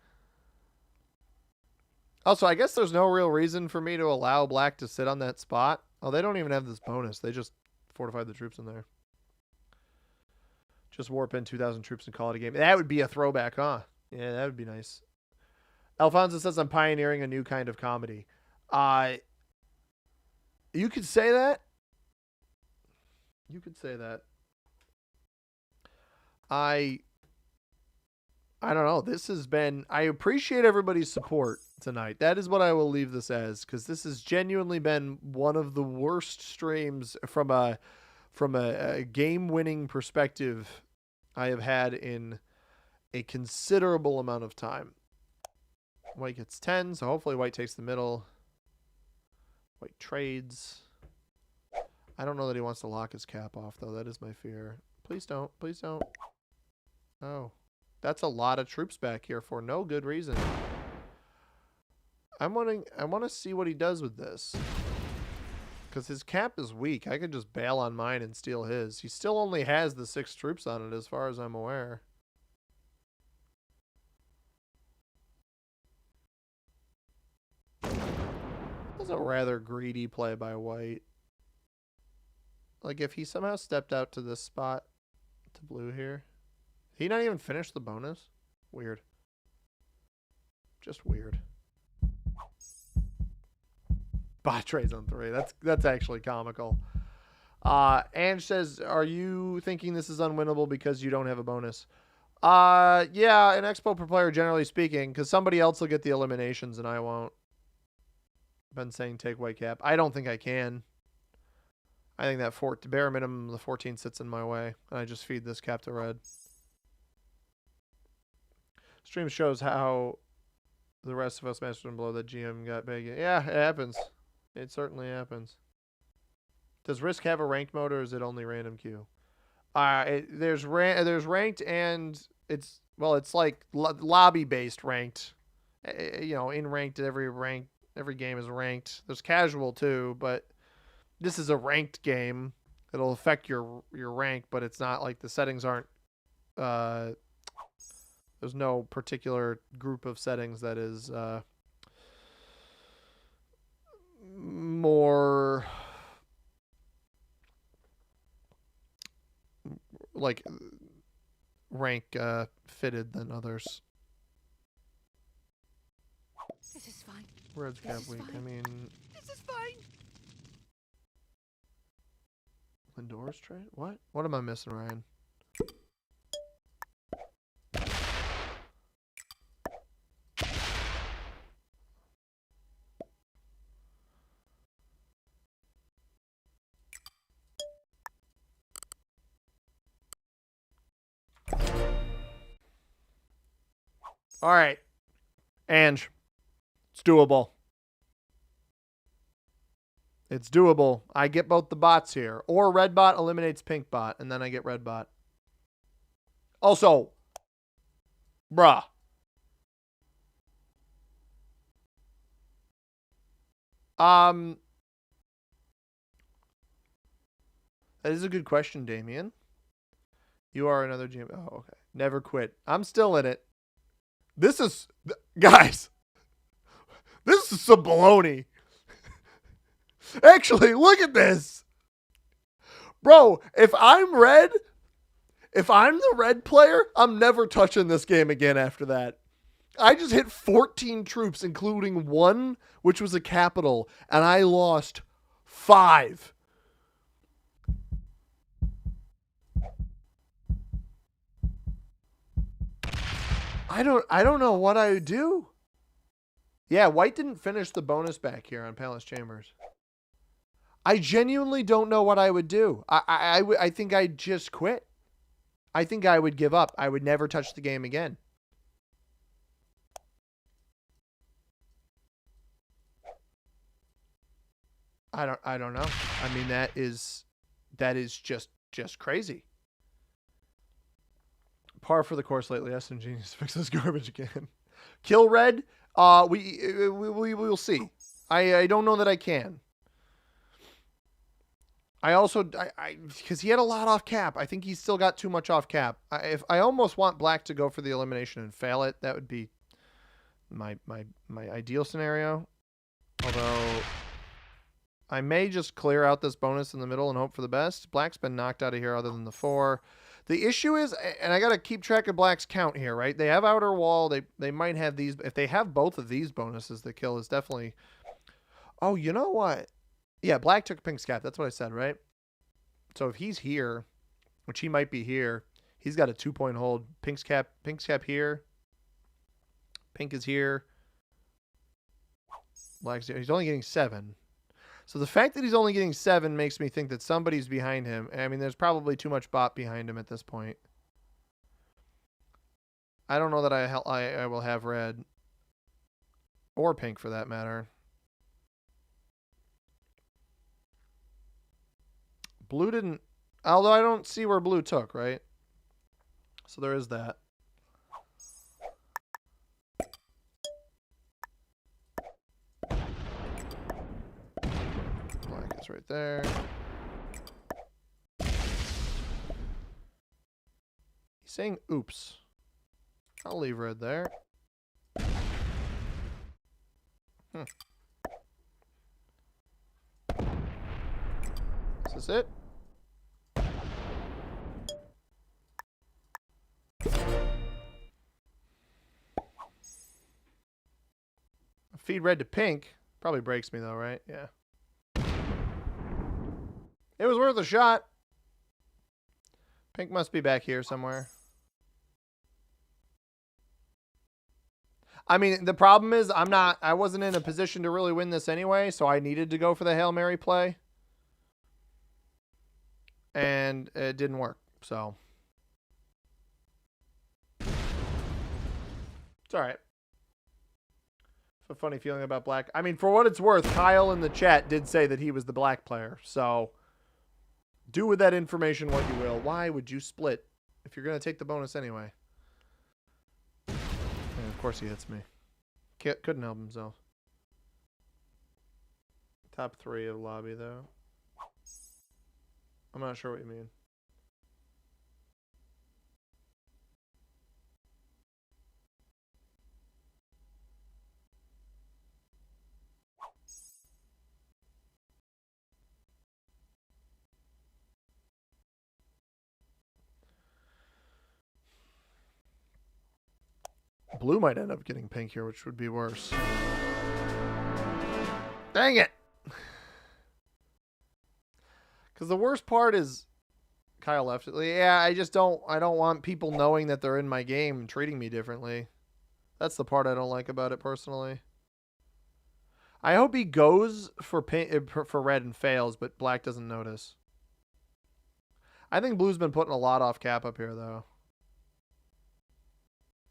Also, I guess there's no real reason for me to allow black to sit on that spot. Oh, they don't even have this bonus. They just fortified the troops in there. Just warp in 2,000 troops and call it a game. That would be a throwback, huh? Yeah, that would be nice. Alfonso says I'm pioneering a new kind of comedy. You could say that. You could say that. I don't know. This has been... I appreciate everybody's support tonight. That is what I will leave this as, because this has genuinely been one of the worst streams from a game-winning perspective I have had in a considerable amount of time. White gets 10, so hopefully white takes the middle. White trades. I don't know that he wants to lock his cap off, though. That is my fear. Please don't. Please don't. Oh. That's a lot of troops back here for no good reason. I want to see what he does with this. Because his cap is weak. I could just bail on mine and steal his. He still only has the 6 troops on it as far as I'm aware. That's a rather greedy play by white. Like if he somehow stepped out to this spot to blue here. He not even finished the bonus? Weird. Just weird. Bot trades on 3. That's actually comical. Ange says, are you thinking this is unwinnable because you don't have a bonus? Yeah, an expo per player generally speaking, because somebody else will get the eliminations and I won't. Been saying take white cap. I don't think I can. I think that bare minimum, the 14 sits in my way. And I just feed this cap to red. Stream shows how the rest of us mastered and below that GM got big. Yeah, it happens. It certainly happens. Does Risk have a ranked mode or is it only random queue? There's ranked and it's like lobby based ranked. You know, in ranked every game is ranked. There's casual too, but this is a ranked game. It'll affect your rank, but it's not like the settings aren't there's no particular group of settings that is more like rank fitted than others. This is fine. Red's cap weak. I mean, this is fine. Lindor's trade? What? What am I missing, Ryan? All right. Ange. It's doable. It's doable. I get both the bots here. Or red bot eliminates pink bot, and then I get red bot. Also, bruh. That is a good question, Damien. You are another GM. Oh, okay. Never quit. I'm still in it. This is, guys, this is some baloney. Actually, look at this. Bro, if I'm the red player, I'm never touching this game again after that. I just hit 14 troops, including one, which was a capital, and I lost 5. I don't know what I would do. Yeah, white didn't finish the bonus back here on Palace Chambers. I genuinely don't know what I would do. I think I'd just quit. I think I would give up. I would never touch the game again. I don't know. I mean, that is just crazy. Par for the course lately. Eston Genius fix this garbage again. Kill red. We will see. I don't know that I can. I also because he had a lot off cap. I think he's still got too much off cap. If I almost want black to go for the elimination and fail it, that would be my ideal scenario. Although I may just clear out this bonus in the middle and hope for the best. Black's been knocked out of here other than the 4. The issue is, and I got to keep track of black's count here, right? They have outer wall. They might have these. If they have both of these bonuses, the kill is definitely. Oh, you know what? Yeah, black took pink's cap. That's what I said, right? So if he's here, which he might be here, he's got a 2-point hold. Pink's cap here. Pink is here. Black's here. He's only getting 7. So the fact that he's only getting 7 makes me think that somebody's behind him. I mean, there's probably too much bot behind him at this point. I don't know that I will have red. Or pink, for that matter. Blue didn't... Although I don't see where blue took, right? So there is that. Black is right there. He's saying oops. I'll leave red there. Is this it? Feed red to pink. Probably breaks me though, right? Yeah. It was worth a shot. Pink must be back here somewhere. I mean, the problem is I wasn't in a position to really win this anyway, so I needed to go for the Hail Mary play. And it didn't work, so. It's all right. A funny feeling about black. I mean, for what it's worth, Kyle in the chat did say that he was the black player. So do with that information what you will. Why would you split if you're going to take the bonus anyway? And of course he hits me. Couldn't help himself. Top 3 of lobby, though. I'm not sure what you mean. Blue might end up getting pink here, which would be worse. Dang it! Because the worst part is Kyle left it. Yeah, I don't want people knowing that they're in my game and treating me differently. That's the part I don't like about it personally. I hope he goes for red and fails, but black doesn't notice. I think blue's been putting a lot off cap up here, though.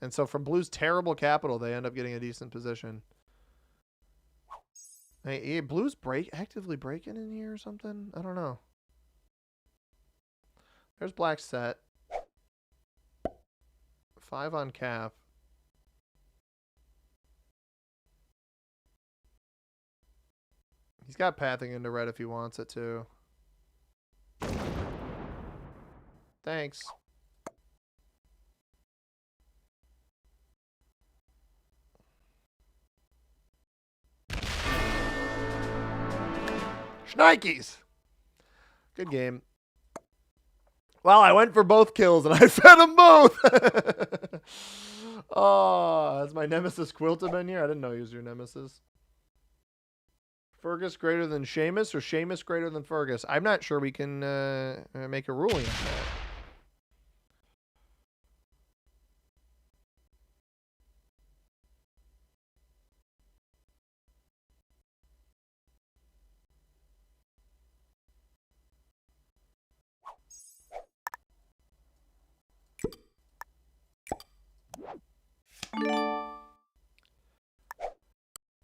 And so from blue's terrible capital, they end up getting a decent position. Hey, blue's actively breaking in here or something? I don't know. There's black set. 5 on cap. He's got pathing into red if he wants it to. Thanks. Schnikes! Good game. Well, I went for both kills and I fed them both. Oh, has my nemesis Quilta been here? I didn't know he was your nemesis. Fergus greater than Seamus or Seamus greater than Fergus? I'm not sure we can make a ruling on that.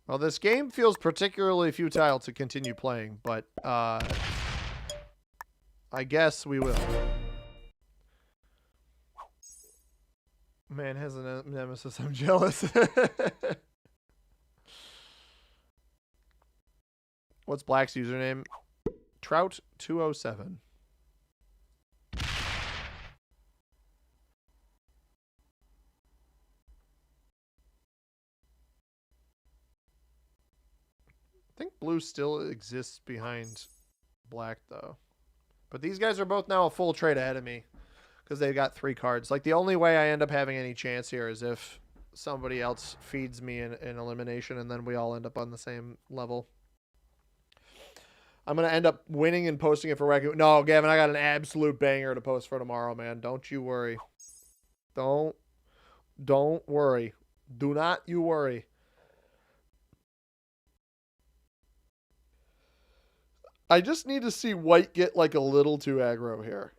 Well, this game feels particularly futile to continue playing, but I guess we will. Man has a nemesis. I'm jealous. What's Black's username? Trout207. I think blue still exists behind black, though. But these guys are both now a full trade ahead of me because they've got 3 cards. Like, the only way I end up having any chance here is if somebody else feeds me in elimination and then we all end up on the same level. I'm going to end up winning and posting it for record. No, Gavin, I got an absolute banger to post for tomorrow, man. Don't you worry. Don't worry. Do not you worry. I just need to see white get like a little too aggro here.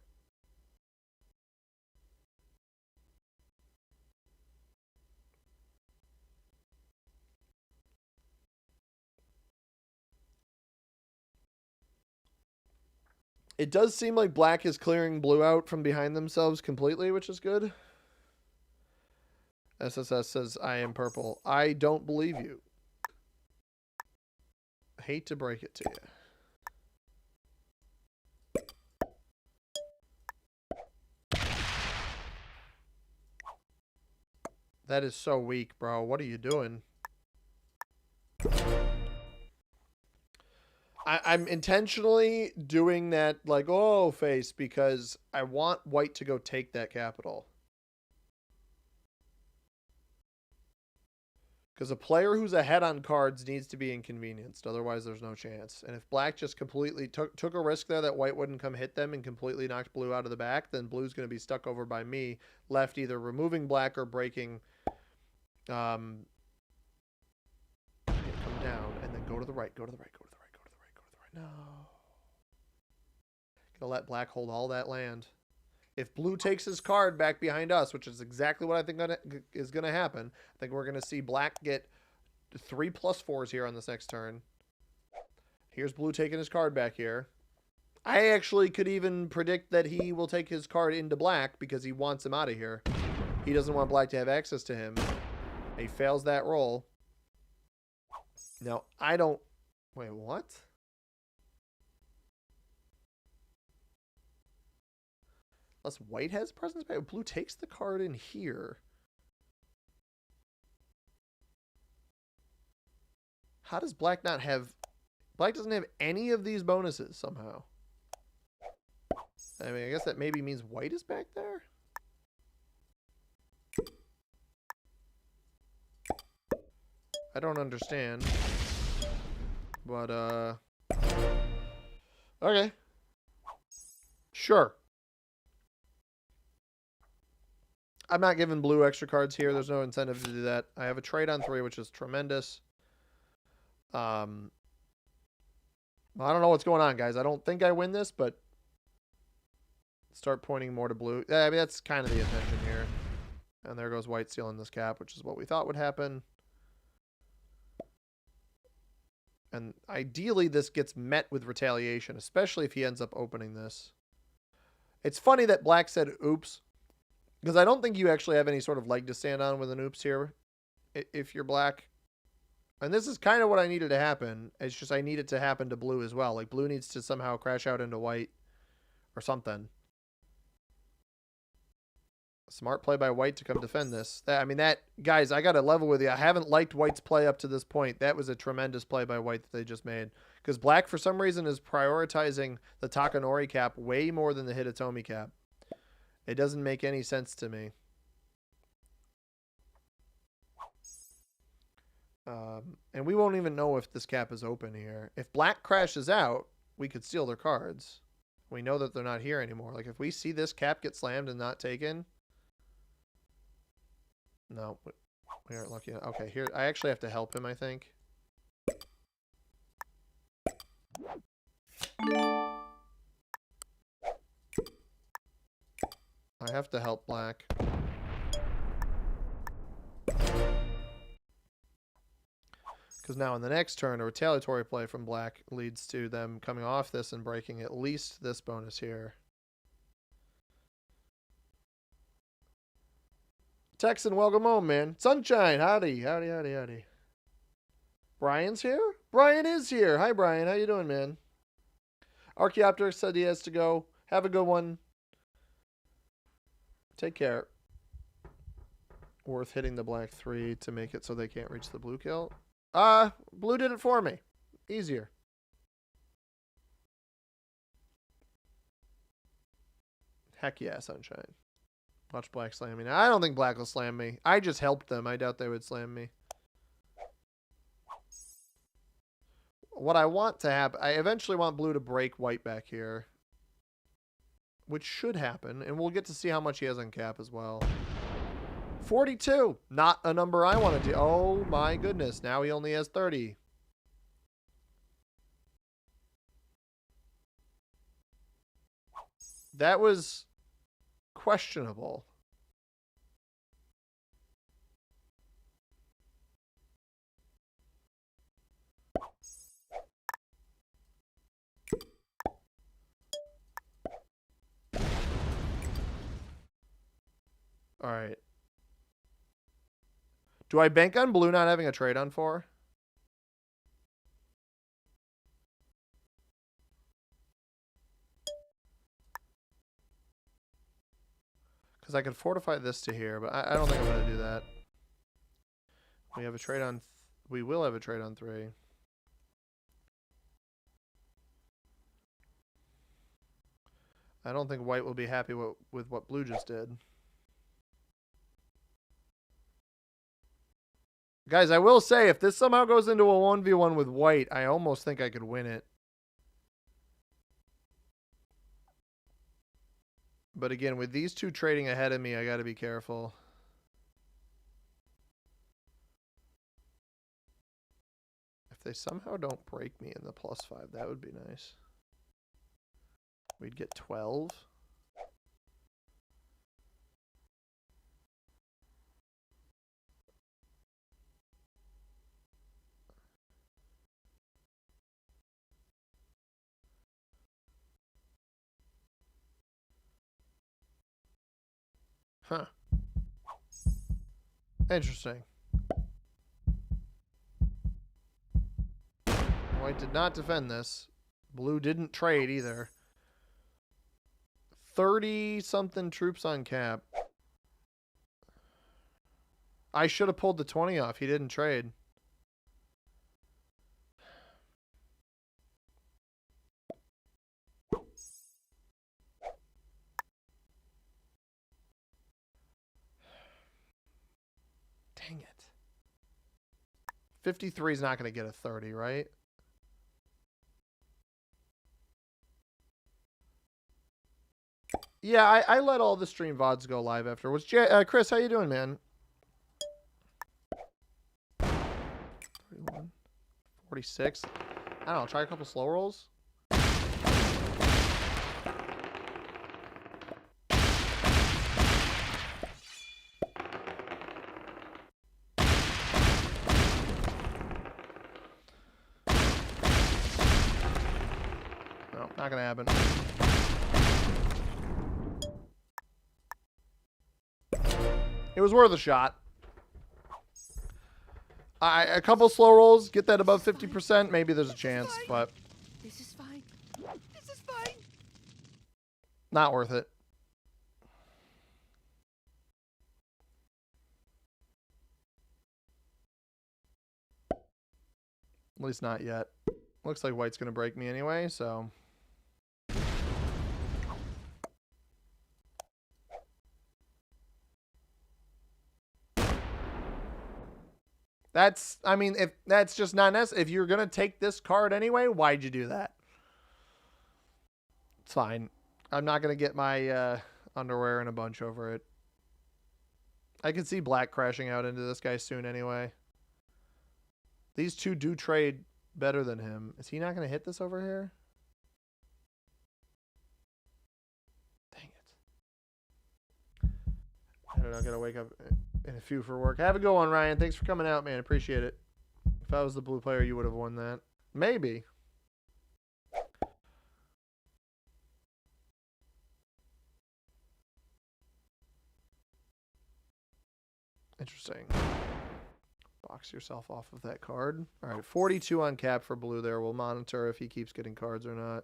It does seem like black is clearing blue out from behind themselves completely, which is good. SSS says, I am purple. I don't believe you. Hate to break it to you. That is so weak, bro. What are you doing? I'm intentionally doing that, like, oh, face, because I want white to go take that capital. Because a player who's ahead on cards needs to be inconvenienced. Otherwise, there's no chance. And if black just completely took a risk there that white wouldn't come hit them and completely knocked blue out of the back, then blue's going to be stuck over by me, left either removing black or breaking. Come down and then go to the right, go to the right, go to the right, go to the right, go to the right. No. Gonna let black hold all that land. If blue takes his card back behind us, which is exactly what I think is going to happen, I think we're going to see black get 3+4s here on this next turn. Here's blue taking his card back here. I actually could even predict that he will take his card into black because he wants him out of here. He doesn't want black to have access to him. He fails that roll. Now, I don't... Wait, what? Unless white has presence back. Blue takes the card in here. How does black not have... Black doesn't have any of these bonuses somehow. I mean, I guess that maybe means white is back there? I don't understand. But, okay. Sure. I'm not giving blue extra cards here. There's no incentive to do that. I have a trade on 3, which is tremendous. I don't know what's going on, guys. I don't think I win this, but start pointing more to blue. Yeah, I mean, that's kind of the intention here. And there goes white stealing this cap, which is what we thought would happen. And ideally, this gets met with retaliation, especially if he ends up opening this. It's funny that black said oops, because I don't think you actually have any sort of leg to stand on with an oops here if you're black. And this is kind of what I needed to happen. It's just I need it to happen to blue as well. Like, blue needs to somehow crash out into white or something. Smart play by white to come defend this. Guys, I got to level with you. I haven't liked white's play up to this point. That was a tremendous play by white that they just made. Because black, for some reason, is prioritizing the Takanori cap way more than the Hitotomi cap. It doesn't make any sense to me. And we won't even know if this cap is open here. If black crashes out, we could steal their cards. We know that they're not here anymore. Like, if we see this cap get slammed and not taken... No, we aren't lucky. Okay, here, I actually have to help him, I think. I have to help black. Because now in the next turn, a retaliatory play from black leads to them coming off this and breaking at least this bonus here. Texan, welcome home, man. Sunshine, howdy, howdy, howdy, howdy. Brian's here? Brian is here. Hi, Brian. How you doing, man? Archaeopter said he has to go. Have a good one. Take care. Worth hitting the black 3 to make it so they can't reach the blue kill. Blue did it for me. Easier. Heck yeah, Sunshine. Watch black slam me. Now, I don't think black will slam me. I just helped them. I doubt they would slam me. What I want to happen... I eventually want blue to break white back here. Which should happen. And we'll get to see how much he has on cap as well. 42. Not a number I want to do. Oh my goodness. Now he only has 30. That was questionable. All right. Do I bank on blue not having a trade on 4? Because I could fortify this to here, but I don't think I'm going to do that. We have a trade on... we will have a trade on 3. I don't think white will be happy with what blue just did. Guys, I will say, if this somehow goes into a 1v1 with white, I almost think I could win it. But again, with these two trading ahead of me, I got to be careful. If they somehow don't break me in the +5, that would be nice. We'd get 12. Huh. Interesting. White did not defend this. Blue didn't trade either. 30-something troops on cap. I should have pulled the 20 off. He didn't trade. Dang it. 53 is not going to get a 30, right? Yeah, I let all the stream VODs go live afterwards. Chris, how you doing, man? 31, 46. I don't know. Try a couple slow rolls. No, not gonna happen. It was worth a shot. A couple slow rolls, get that above 50%. Maybe there's a chance, but This is fine. This is fine. not worth it. At least not yet. Looks like white's gonna break me anyway, so. That's, I mean, if that's just not necessary. If you're gonna take this card anyway, why'd you do that? It's fine. I'm not gonna get my underwear in a bunch over it. I can see black crashing out into this guy soon anyway. These two do trade better than him. Is he not gonna hit this over here? Dang it. I don't know, I gotta wake up in a few for work. Have a good one, Ryan. Thanks for coming out, man. Appreciate it. If I was the blue player, you would have won that. Maybe. Interesting. Box yourself off of that card. All right, 42 on cap for blue there. We'll monitor if he keeps getting cards or not.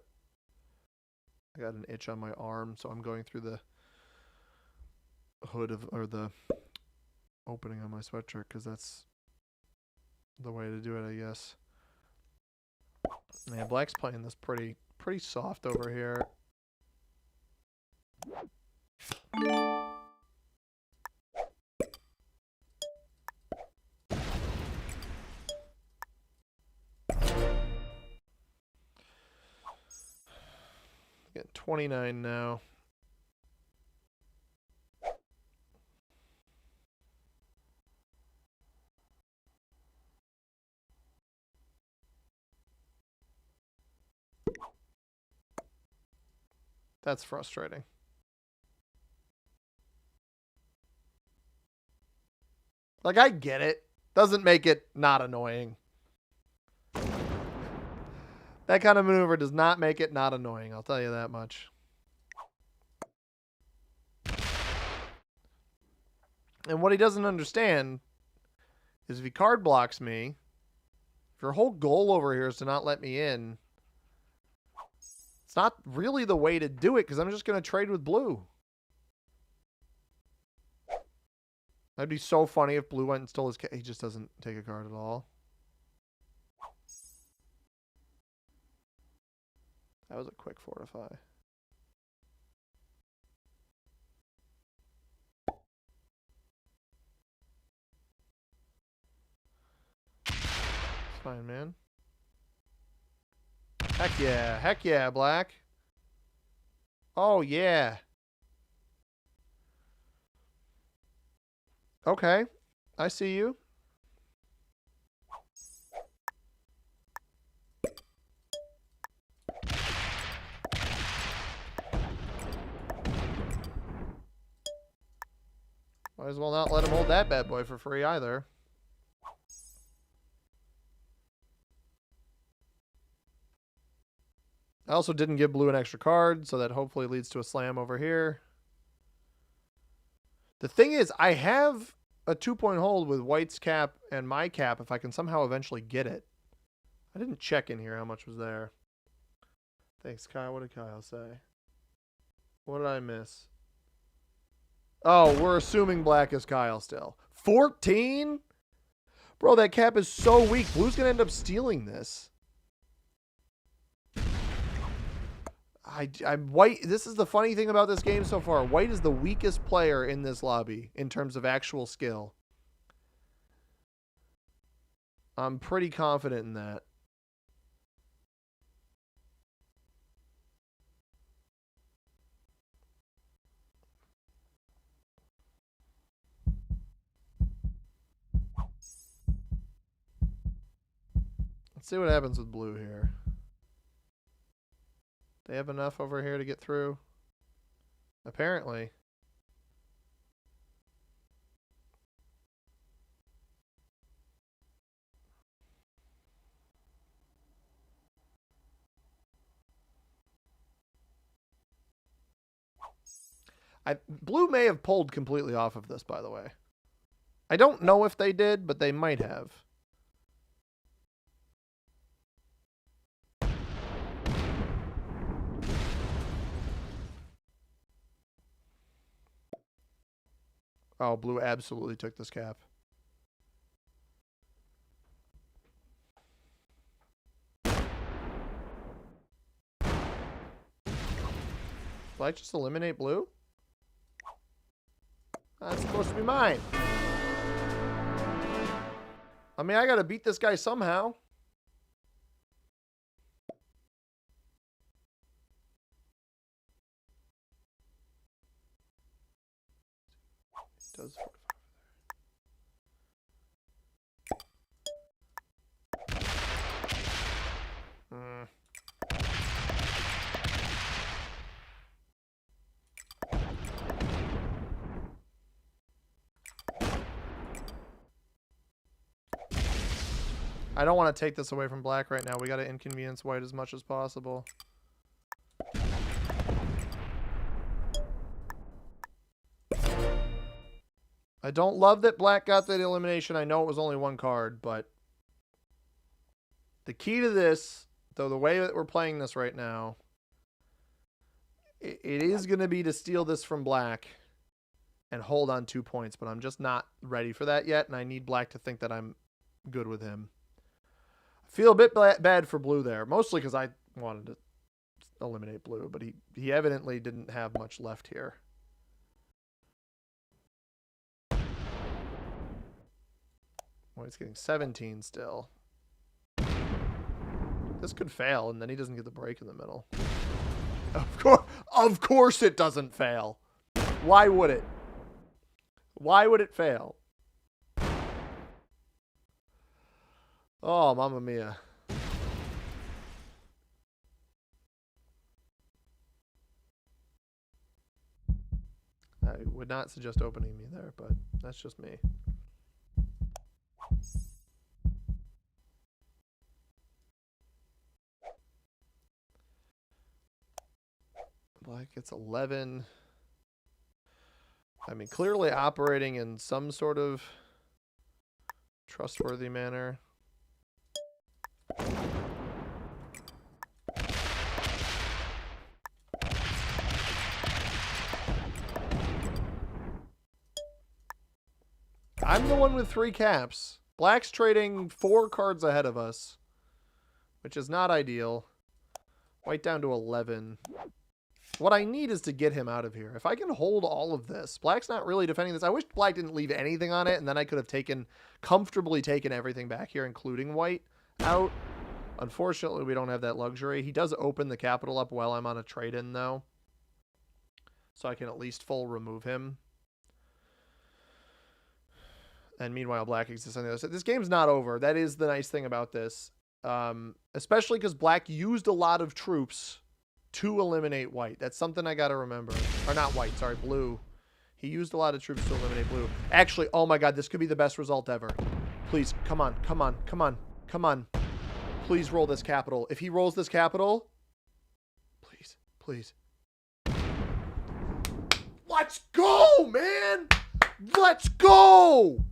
I got an itch on my arm, so I'm going through the hood of, or the opening on my sweatshirt because that's the way to do it, I guess. Yeah, black's playing this pretty soft over here. Get 29 now. That's frustrating. Like, I get it. Doesn't make it not annoying. That kind of maneuver does not make it not annoying. I'll tell you that much. And what he doesn't understand is if he card blocks me, if your whole goal over here is to not let me in, it's not really the way to do it because I'm just going to trade with blue. That'd be so funny if blue went and stole his... He just doesn't take a card at all. That was a quick fortify. It's fine, man. Heck yeah. Heck yeah, black. Oh, yeah. Okay. I see you. Might as well not let him hold that bad boy for free either. I also didn't give blue an extra card, so that hopefully leads to a slam over here. The thing is, I have a 2-point hold with white's cap and my cap if I can somehow eventually get it. I didn't check in here how much was there. Thanks, Kyle. What did Kyle say? What did I miss? Oh, we're assuming black is Kyle still. 14? Bro, that cap is so weak. Blue's going to end up stealing this. I'm white. This is the funny thing about this game so far. White is the weakest player in this lobby in terms of actual skill. I'm pretty confident in that. Let's see what happens with blue here. They have enough over here to get through? Apparently. Blue may have pulled completely off of this, by the way. I don't know if they did, but they might have. Oh, blue absolutely took this cap. Black just eliminate blue? That's supposed to be mine. I mean, I gotta beat this guy somehow. It does 45 there. I don't want to take this away from black right now. We got to inconvenience white as much as possible. I don't love that black got that elimination. I know it was only one card, but the key to this, though, the way that we're playing this right now, it is going to be to steal this from black and hold on 2 points, but I'm just not ready for that yet, and I need black to think that I'm good with him. I feel a bit bad for blue there, mostly because I wanted to eliminate blue, but he evidently didn't have much left here. White's getting 17 still. This could fail, and then he doesn't get the break in the middle. Of course it doesn't fail. Why would it? Why would it fail? Oh, Mamma Mia. I would not suggest opening me there, but that's just me. Black gets 11. I mean, clearly operating in some sort of trustworthy manner. I'm the one with 3 caps. Black's trading 4 cards ahead of us, which is not ideal. White down to 11. What I need is to get him out of here. If I can hold all of this, black's not really defending this. I wish black didn't leave anything on it, and then I could have comfortably taken everything back here, including white out. Unfortunately, we don't have that luxury. He does open the capital up while I'm on a trade-in, though, so I can at least full remove him. And meanwhile, black exists on the other side. This game's not over. That is the nice thing about this, especially because black used a lot of troops to eliminate white. That's something I got to remember. Or not white, sorry, blue. He used a lot of troops to eliminate blue. Actually, oh my god, this could be the best result ever. Please, come on, come on, come on, come on. Please roll this capital. If he rolls this capital, please, please. Let's go, man! Let's go!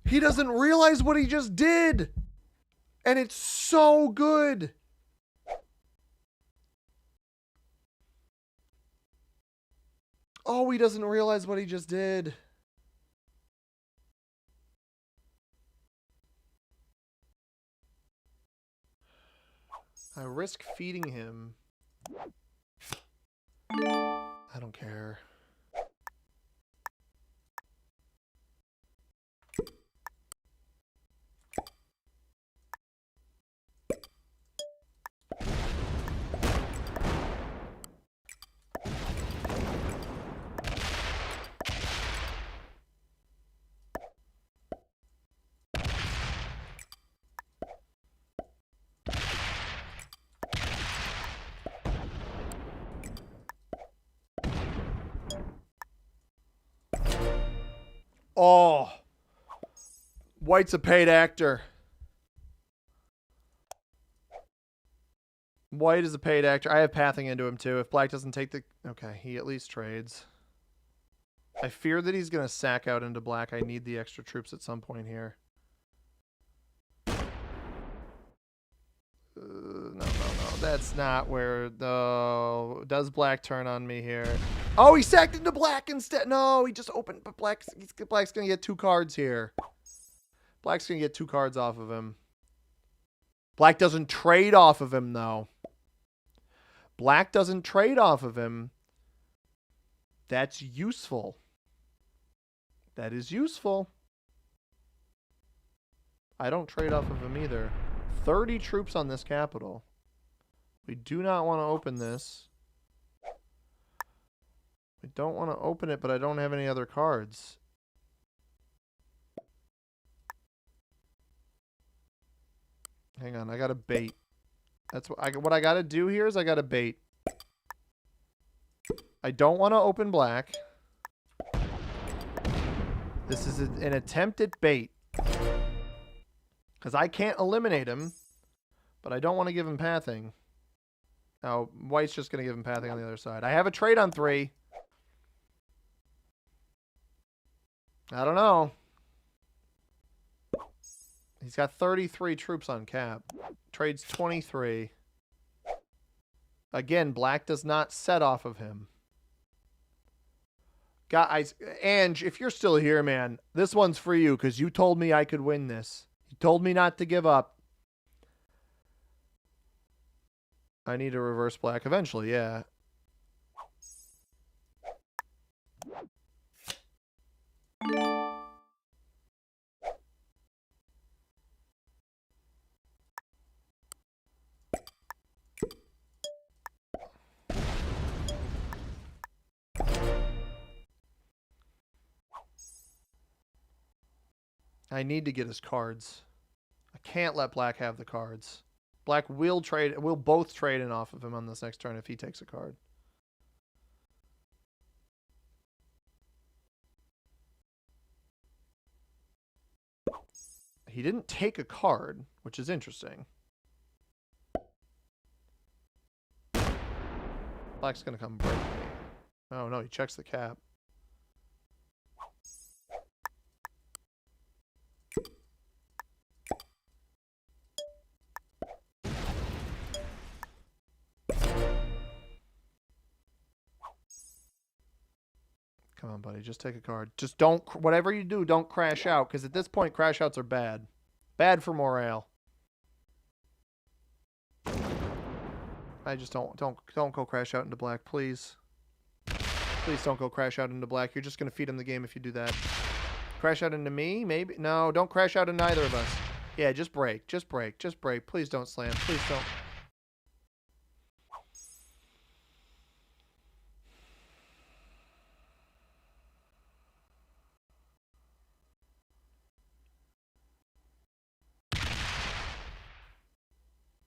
He doesn't realize what he just did. And it's so good. Oh, he doesn't realize what he just did. I risk feeding him. I don't care. Oh. White's a paid actor. White is a paid actor. I have pathing into him too. If black doesn't take the... Okay, he at least trades. I fear that he's going to sack out into black. I need the extra troops at some point here. No. That's not where... No. Does black turn on me here? Oh, he sacked into black instead. No, he just opened. But black's going to get 2 cards here. Black's going to get 2 cards off of him. Black doesn't trade off of him, though. Black doesn't trade off of him. That's useful. That is useful. I don't trade off of him either. 30 troops on this capital. We do not want to open this. We don't want to open it, but I don't have any other cards. Hang on, I got to bait. That's what I got to do here is I got to bait. I don't want to open black. This is an attempt at bait. Because I can't eliminate him, but I don't want to give him pathing. Oh, white's just going to give him pathing on the other side. I have a trade on 3. I don't know. He's got 33 troops on cap. Trades 23. Again, black does not set off of him. Guys, Ange, if you're still here, man, this one's for you because you told me I could win this. You told me not to give up. I need to reverse black eventually, yeah. I need to get his cards. I can't let black have the cards. Black will trade. We'll both trade in off of him on this next turn if he takes a card. He didn't take a card, which is interesting. Black's going to come break me. Oh, no, he checks the cap. Come on, buddy. Just take a card. Just don't... Whatever you do, don't crash out. Because at this point, crash outs are bad. Bad for morale. I just don't go crash out into black, please. Please don't go crash out into black. You're just going to feed him the game if you do that. Crash out into me? Maybe? No, don't crash out into either of us. Yeah, just break. Just break. Just break. Please don't slam. Please don't.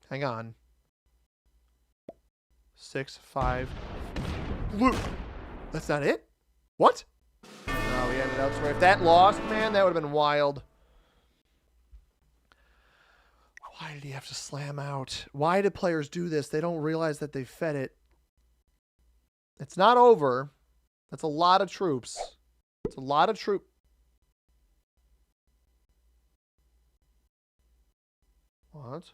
Hang on. 6, 5. Blue. That's not it? What? No, we ended up. If that lost, man, that would have been wild. Why did he have to slam out? Why do players do this? They don't realize that they fed it. It's not over. That's a lot of troops. It's a lot of troop. What?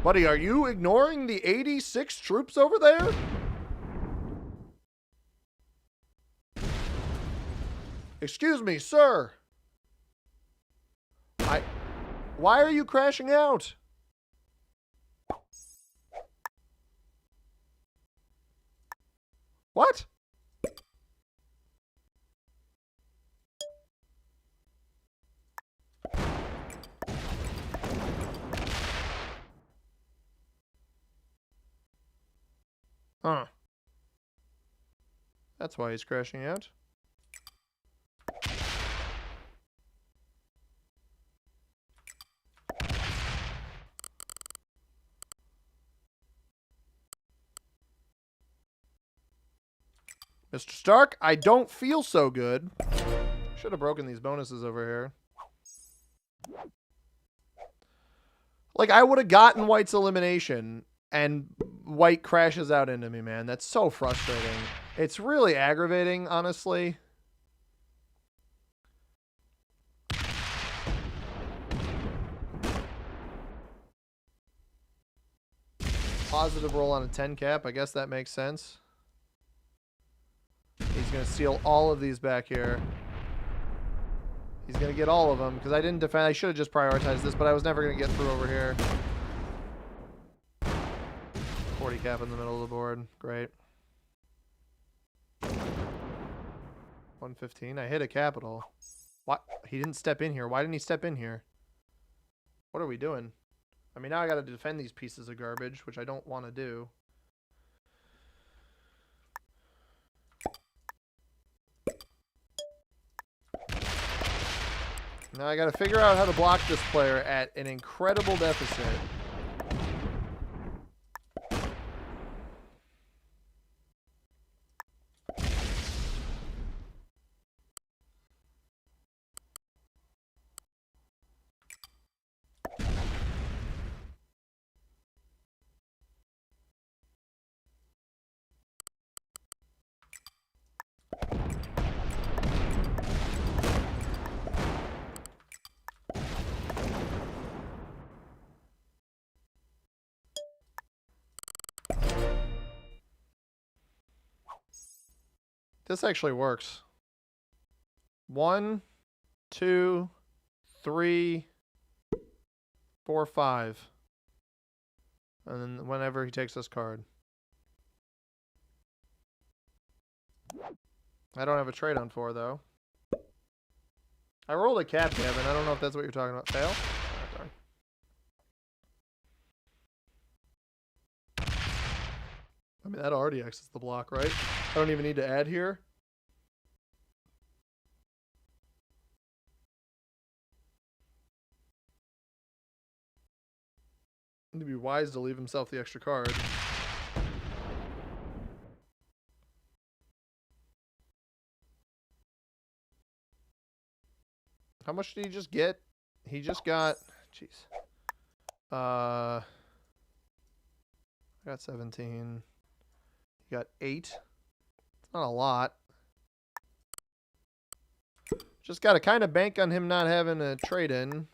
Buddy, are you ignoring the 86 troops over there? Excuse me, sir. Why are you crashing out? What? Huh. That's why he's crashing out. Mr. Stark, I don't feel so good. Should have broken these bonuses over here. Like, I would have gotten White's elimination, and White crashes out into me, man. That's so frustrating. It's really aggravating, honestly. Positive roll on a 10 cap. I guess that makes sense. He's going to steal all of these back here. He's going to get all of them because I didn't defend. I should have just prioritized this, but I was never going to get through over here. 40 cap in the middle of the board. Great. 115. I hit a capital. What? He didn't step in here. Why didn't he step in here? What are we doing? I mean, now I got to defend these pieces of garbage, which I don't want to do. Now I got to figure out how to block this player at an incredible deficit. This actually works. 1, 2, 3, 4, 5. And then whenever he takes this card. I don't have a trade on 4, though. I rolled a cap, Kevin. I don't know if that's what you're talking about. Fail? Oh, darn. I mean, that already exits the block, right? I don't even need to add here. It'd be wise to leave himself the extra card. How much did he just get? He just got... Jeez. I got 17. He got 8. It's not a lot. Just got to kind of bank on him not having a trade-in.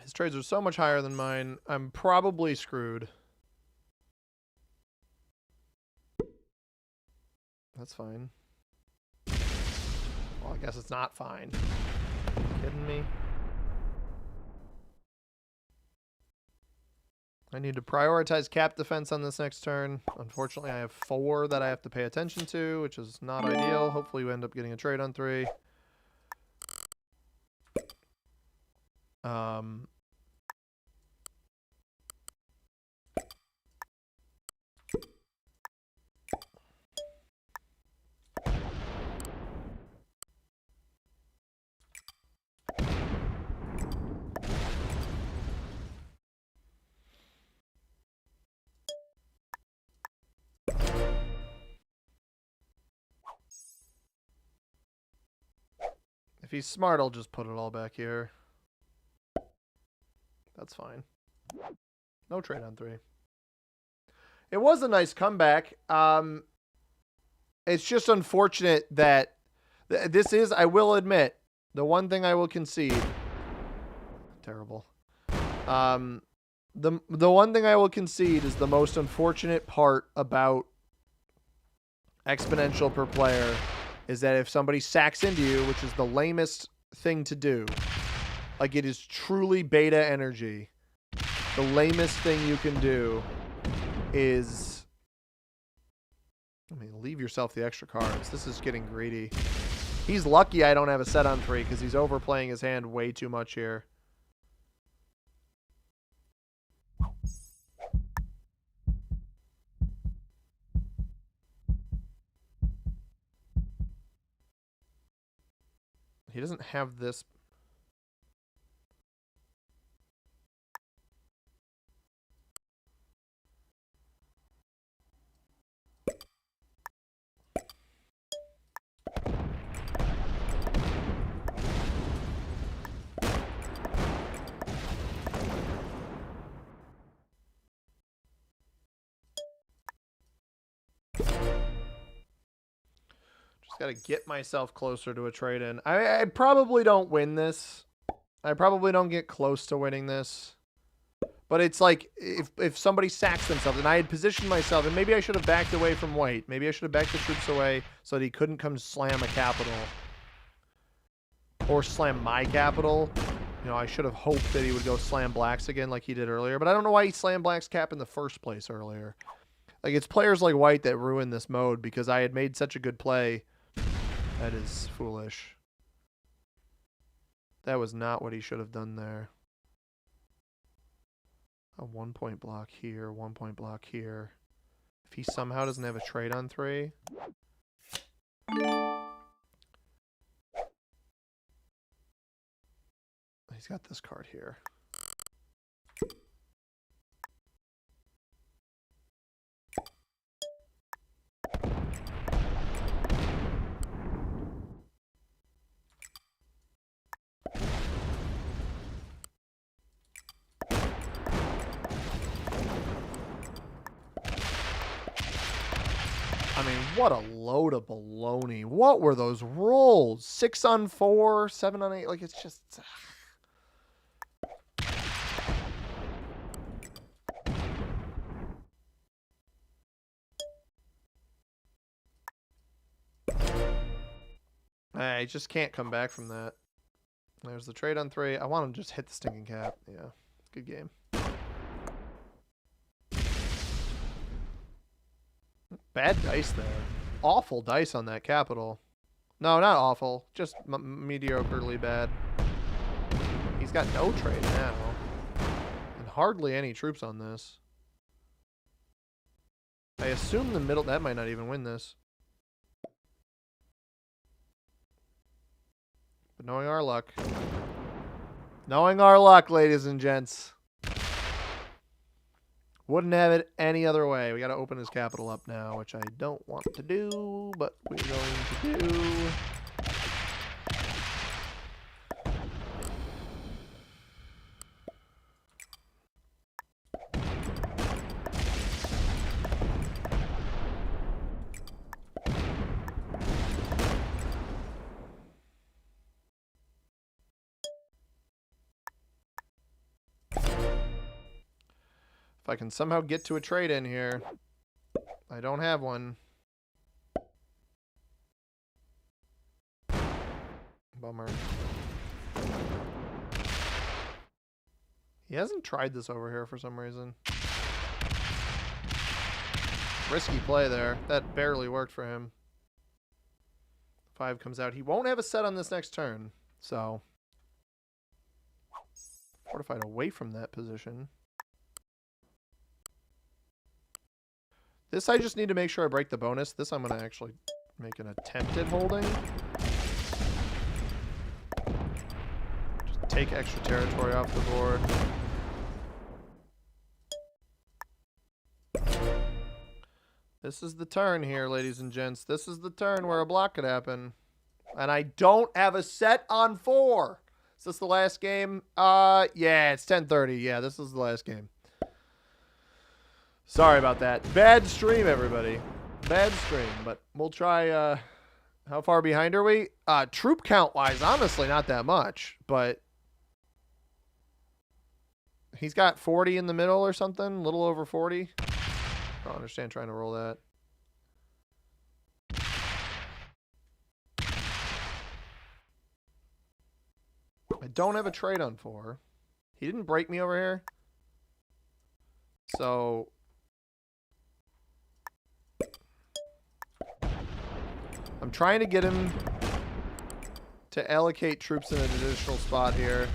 His trades are so much higher than mine. I'm probably screwed. That's fine. Well, I guess it's not fine. Are you kidding me? I need to prioritize cap defense on this next turn. Unfortunately, I have 4 that I have to pay attention to, which is not ideal. Hopefully, we end up getting a trade on 3. If he's smart, I'll just put it all back here. That's fine. No trade on 3. It was a nice comeback. It's just unfortunate that this is, I will admit, the one thing I will concede. Terrible. The one thing I will concede is the most unfortunate part about exponential per player is that if somebody sacks into you, which is the lamest thing to do, like it is truly beta energy, the lamest thing you can do is, I mean, leave yourself the extra cards. This is getting greedy. He's lucky I don't have a set on 3 because he's overplaying his hand way too much here. He doesn't have this. Got to get myself closer to a trade-in. I probably don't win this. I probably don't get close to winning this. But it's like if somebody sacks themselves, and I had positioned myself, and maybe I should have backed away from white. Maybe I should have backed the troops away so that he couldn't come slam a capital. Or slam my capital. You know, I should have hoped that he would go slam blacks again like he did earlier. But I don't know why he slammed black's cap in the first place earlier. Like, it's players like white that ruin this mode because I had made such a good play. That is foolish. That was not what he should have done there. A 1-point block here, 1-point block here. If he somehow doesn't have a trade on 3. He's got this card here. I mean, what a load of baloney. What were those rolls? 6 on 4, 7 on 8. Like, it's just... I just can't come back from that. There's the trade on 3. I want to just hit the stinking cap. Yeah, good game. Bad dice there. Awful dice on that capital. No, not awful. Just mediocrely bad. He's got no trade now. And hardly any troops on this. I assume the middle... That might not even win this. But knowing our luck. Knowing our luck, ladies and gents. Wouldn't have it any other way. We got to open his capital up now, which I don't want to do, but we're going to do. If I can somehow get to a trade in here. I don't have one. Bummer. He hasn't tried this over here for some reason. Risky play there. That barely worked for him. 5 comes out. He won't have a set on this next turn. So. Fortified away from that position. This I just need to make sure I break the bonus. This I'm going to actually make an attempt at holding. Just take extra territory off the board. This is the turn here, ladies and gents. This is the turn where a block could happen. And I don't have a set on 4. Is this the last game? Yeah, it's 10:30. Yeah, this is the last game. Sorry about that. Bad stream, everybody. Bad stream, but we'll try, how far behind are we? Troop count-wise, honestly, not that much, but he's got 40 in the middle or something, a little over 40. I don't understand trying to roll that. I don't have a trade on 4. He didn't break me over here. So... I'm trying to get him to allocate troops in an additional spot here.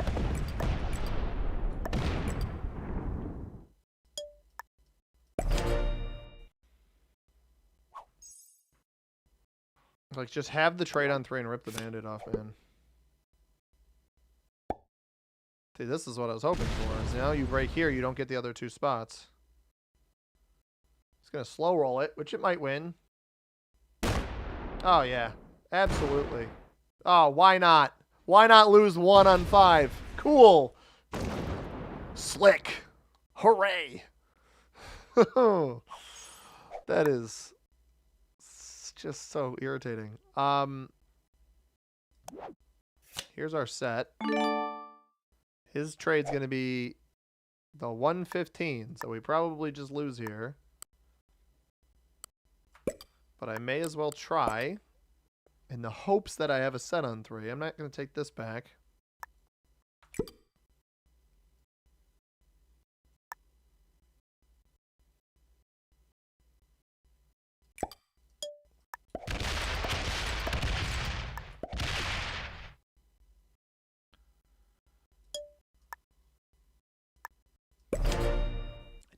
Like, just have the trade on 3 and rip the bandit off, man. See, this is what I was hoping for. So now you break here, you don't get the other two spots. It's going to slow roll it, which it might win. Oh, yeah. Absolutely. Oh, why not? Why not lose 1 on 5? Cool. Slick. Hooray. That is just so irritating. Here's our set. His trade's going to be the 115, so we probably just lose here. But I may as well try in the hopes that I have a set on 3. I'm not going to take this back.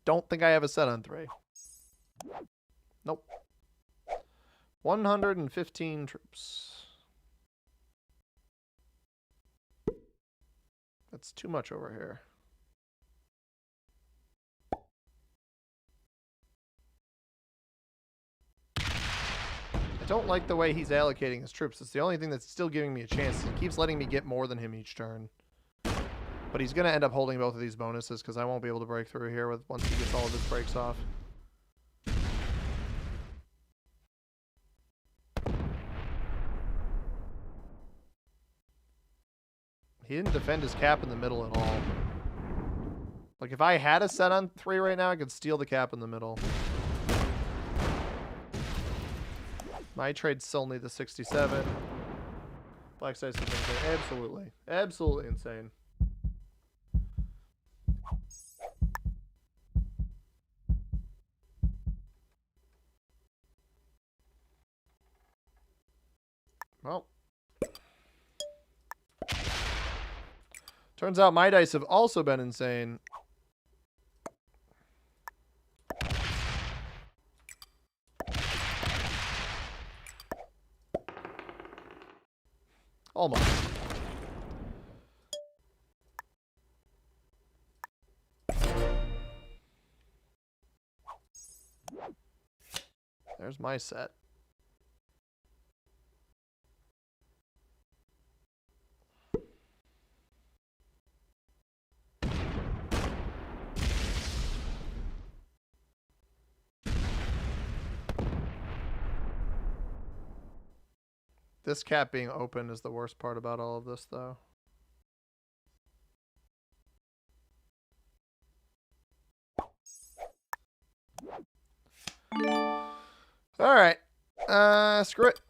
Don't think I have a set on 3. Nope. 115 troops. That's too much over here. I don't like the way he's allocating his troops. It's the only thing that's still giving me a chance. He keeps letting me get more than him each turn. But he's going to end up holding both of these bonuses because I won't be able to break through here once he gets all of his breaks off. He didn't defend his cap in the middle at all. Like, if I had a set on 3 right now, I could steal the cap in the middle. My trade still need the 67. Black Size is insane. Absolutely. Absolutely insane. Well. Turns out my dice have also been insane. Almost. There's my set. This cap being open is the worst part about all of this, though. All right. Screw it.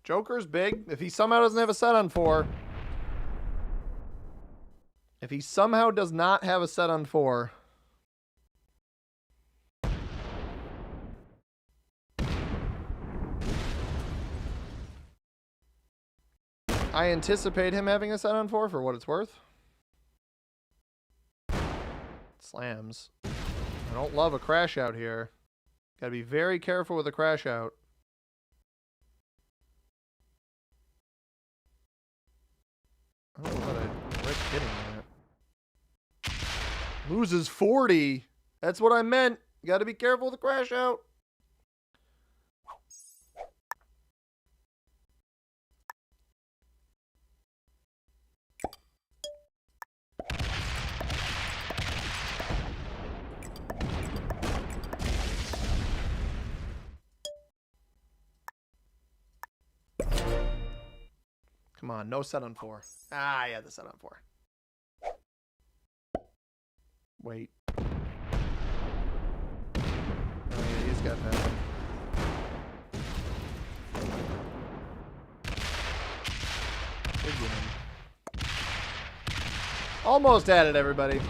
Joker's big. If he somehow doesn't have a set on 4. If he somehow does not have a set on 4. I anticipate him having a set on 4 for what it's worth. Slams. I don't love a crash out here. Gotta be very careful with a crash out. I don't know what I risk hitting that. Loses 40. That's what I meant. You got to be careful with the crash out. Come on, no set on 4. Ah, yeah, the set on 4. Wait. Oh, yeah, he's got that. Big win. Almost at it, everybody.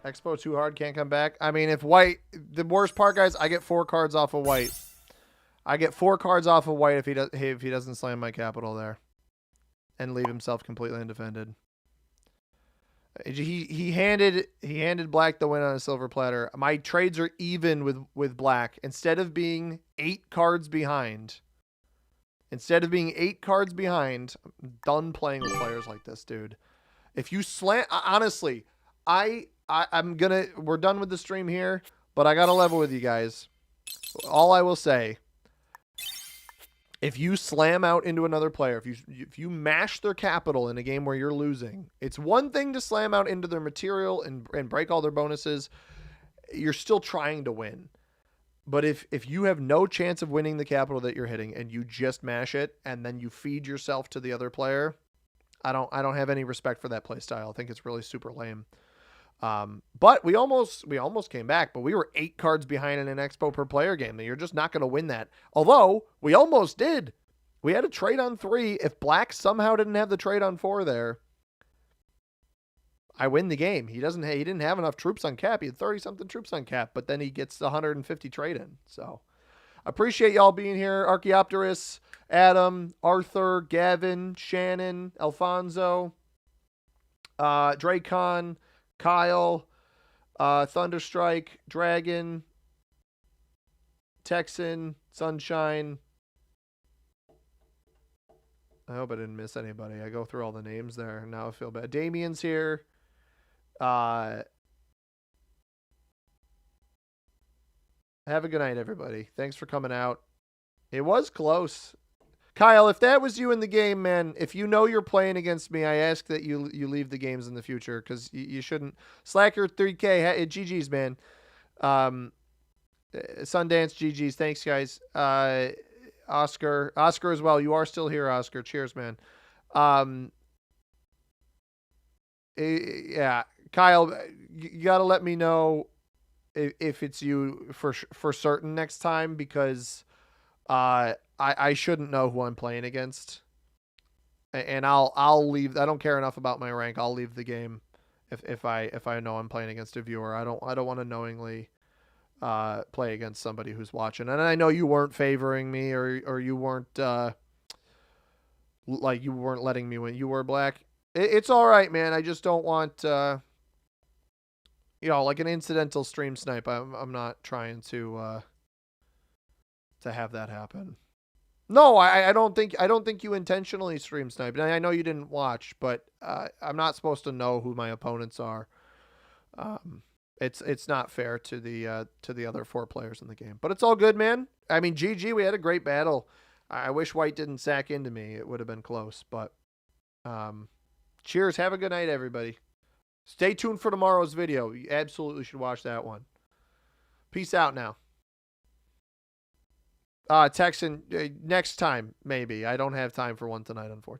Expo too hard, can't come back. I mean, if white, the worst part, guys, I get 4 cards off of white. I get 4 cards off of white if he doesn't slam my capital there, and leave himself completely undefended. He handed black the win on a silver platter. My trades are even with black. Instead of being 8 cards behind. I'm done playing with players like this, dude. If you slam, honestly, we're done with the stream here, but I gotta level with you guys. All I will say, if you slam out into another player, if you mash their capital in a game where you're losing, it's one thing to slam out into their material and break all their bonuses. You're still trying to win. But if you have no chance of winning the capital that you're hitting and you just mash it and then you feed yourself to the other player, I don't have any respect for that play style. I think it's really super lame. But we almost came back, but we were 8 cards behind in an expo per player game. You're just not going to win that. Although we almost did. We had a trade on 3. If black somehow didn't have the trade on 4 there, I win the game. He didn't have enough troops on cap. He had 30 something troops on cap, but then he gets the 150 trade in. So appreciate y'all being here. Archaeopteris, Adam, Arthur, Gavin, Shannon, Alfonso, Dracon, Kyle, Thunderstrike, Dragon, Texan, Sunshine. I hope I didn't miss anybody. I go through all the names there. Now I feel bad. Damien's here. Have a good night, everybody. Thanks for coming out. It was close. Kyle, if that was you in the game, man, if you know you're playing against me, I ask that you leave the games in the future because you shouldn't. Slacker 3K, GG's, man. Sundance, GG's. Thanks, guys. Oscar as well. You are still here, Oscar. Cheers, man. Yeah, Kyle, you got to let me know if it's you for certain next time because I shouldn't know who I'm playing against, and I'll leave. I don't care enough about my rank. I'll leave the game if I know I'm playing against a viewer. I don't want to knowingly play against somebody who's watching. And I know you weren't favoring me or you weren't you weren't letting me win. You were black. It's all right, man. I just don't want like an incidental stream snipe. I'm not trying to have that happen. No, I don't think you intentionally stream sniped. I know you didn't watch, but I'm not supposed to know who my opponents are. It's not fair to the other 4 players in the game. But it's all good, man. I mean, GG, we had a great battle. I wish white didn't sack into me. It would have been close, but cheers. Have a good night, everybody. Stay tuned for tomorrow's video. You absolutely should watch that one. Peace out now. Texan, next time, maybe. I don't have time for one tonight, unfortunately.